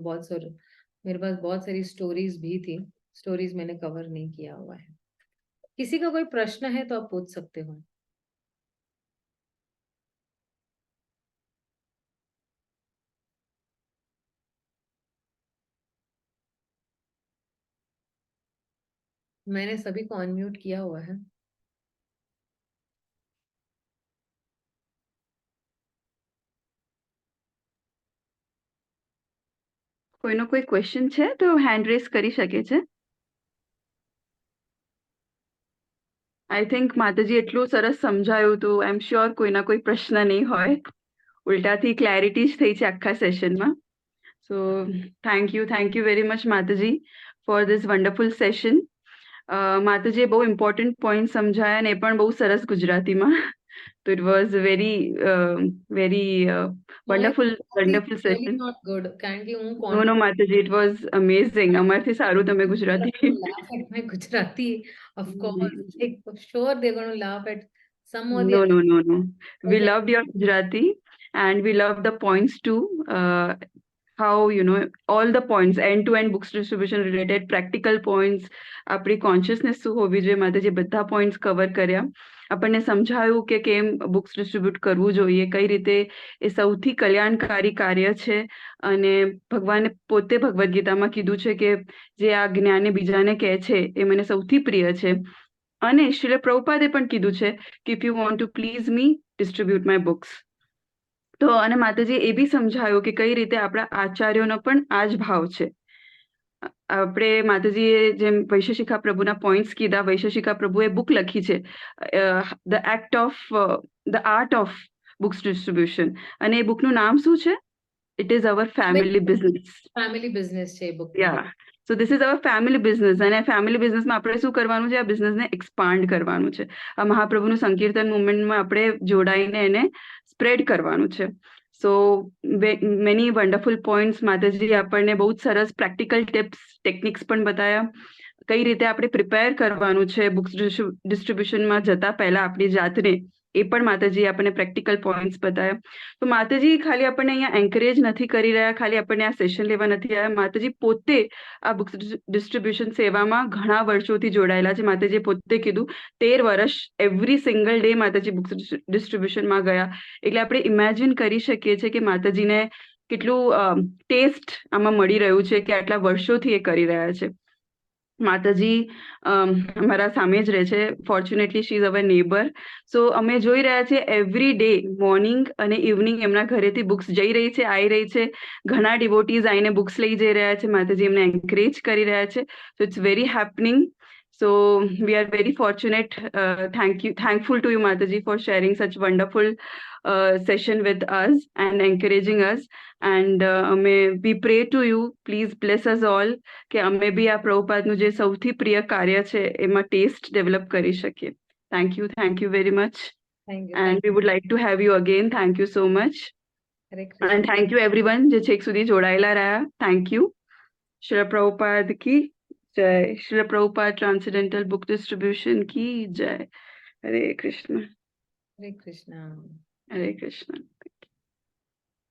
[SPEAKER 3] पास बहुत सारी स्टोरीज भी थी. स्टोरीज मैंने कवर नहीं किया हुआ है. किसी का कोई प्रश्न है तो आप पूछ सकते हो. मैंने सभी को अनम्यूट किया हुआ है.
[SPEAKER 2] કોઈનો કોઈ ક્વેશ્ચન છે તો હેન્ડ રેઝ કરી શકે છે. આઈ થિંક માતાજી એટલું સરસ સમજાયું હતું. આઈ એમ શ્યોર કોઈના કોઈ પ્રશ્ન નહીં હોય. ઉલટાથી ક્લેરિટી જ થઈ છે આખા સેશનમાં. So thank you very much માતાજી ફોર ધીસ વન્ડરફુલ સેશન. માતાજીએ બહુ ઇમ્પોર્ટન્ટ પોઈન્ટ સમજાયા અને એ પણ બહુ સરસ ગુજરાતીમાં. તો it was very wonderful session.
[SPEAKER 3] Not good, કારણ કે હું
[SPEAKER 2] નો માતાજી, ઇટ વોઝ અમેઝિંગ. અમારથી સારું તમે Gujarati.
[SPEAKER 3] my Gujarati, of course, like for sure they're going to laugh at some or the
[SPEAKER 2] No,
[SPEAKER 3] other.
[SPEAKER 2] no, no, no. We
[SPEAKER 3] Okay.
[SPEAKER 2] loved your Gujarati and we loved the points too. How, all the points, end-to-end books distribution related, practical points, આપણી consciousness શું હોવી જોઈએ, માતાજી બધા points cover કર્યા. આપણને સમજાયું કે કેમ books distribute કરવું જોઈએ, કઈ રીતે એ સૌથી કલ્યાણકારી કાર્ય છે. અને ભગવાને પોતે ભગવદ્ ગીતામાં કીધું છે કે જે આ જ્ઞાને બીજાને કહે છે એ મને સૌથી પ્રિય છે. અને શ્રીલ પ્રભુપાદે પણ કીધું છે કે if you want to please me, distribute my books. તો અને માતાજી એ બી સમજાયું કે કઈ રીતે આપણા આચાર્યોનો પણ આ જ ભાવ છે. આપણે માતાજીએ જેમ વૈશેષિકા પ્રભુના પોઈન્ટ્સ કીધા, વૈશેષિકા પ્રભુએ બુક લખી છે the art of books distribution. અને એ બુકનું નામ શું છે? It is our family business.
[SPEAKER 3] family business છે book.
[SPEAKER 2] Yeah, so this is our family business. અને ફેમિલી બિઝનેસમાં આપણે શું કરવાનું છે? આ બિઝનેસને એક્સપાન્ડ કરવાનું છે. આ મહાપ્રભુનું સંકીર્તન મુવમેન્ટમાં આપણે જોડાઈને એને સ્પ્રેડ કરવાનું છે. સો મેની વન્ડરફુલ પોઈન્ટ્સ માતાજી આપણને બહુ જ સરસ પ્રેક્ટિકલ ટિપ્સ, ટેકનિક્સ પણ બતાવ્યા. કઈ રીતે આપણે પ્રિપેર કરવાનું છે બુક્સ ડિસ્ટ્રીબ્યુશનમાં જતા પહેલા આપણી જાતને, એ પણ માતાજી આપણને પ્રેક્ટિકલ પોઈન્ટ્સ બતાવ્યા. તો માતાજી ખાલી આપણને અહીંયા એન્કરેજ નથી કરી રહ્યા, ખાલી આપણને આ સેશન લેવા નથી આવ્યા. માતાજી પોતે આ બુક્સ ડિસ્ટ્રીબ્યુશન સેવામાં ઘણા વર્ષોથી જોડાયેલા છે. માતાજીએ પોતે કીધું 13 વર્ષ એવરી સિંગલ ડે માતાજી બુક્સ ડિસ્ટ્રીબ્યુશનમાં ગયા. એટલે આપણે ઇમેજિન કરી શકીએ છીએ કે માતાજીને કેટલું ટેસ્ટ આમાં મળી રહ્યું છે કે આટલા વર્ષોથી એ કરી રહ્યા છે. માતાજી અમારા સામે જ રહે છે. Fortunately she is our neighbour. So અમે જોઈ રહ્યા છીએ એવરી ડે મોર્નિંગ અને ઇવનિંગ એમના ઘરેથી બુક્સ જઈ રહી છે, આવી રહી છે. ઘણા ડિવોટીઝ આવીને બુક્સ લઈ જઈ રહ્યા છે. માતાજી એમને એન્કરેજ કરી રહ્યા છે. So it's very happening. So we are very fortunate. Thankful to you, Mataji, for sharing such wonderful session with us and encouraging us. And we pray to you, please bless us all, કે અમે બી આ પ્રભુપાદનું જે સૌથી પ્રિય કાર્ય છે એમાં test develop કરી શકીએ. Thank you very much.
[SPEAKER 1] Thank you.
[SPEAKER 2] And we would like to have you again. Thank you so much.
[SPEAKER 1] Hare
[SPEAKER 2] And
[SPEAKER 1] Krishna.
[SPEAKER 2] thank you everyone જે છેક સુધી જોડાયેલા રહ્યા. Thank you. Srila Prabhupada ki jai. Srila Prabhupada Transcendental Book Distribution ki jai. Hare Krishna.
[SPEAKER 1] Hare Krishna.
[SPEAKER 2] Hare Krishna.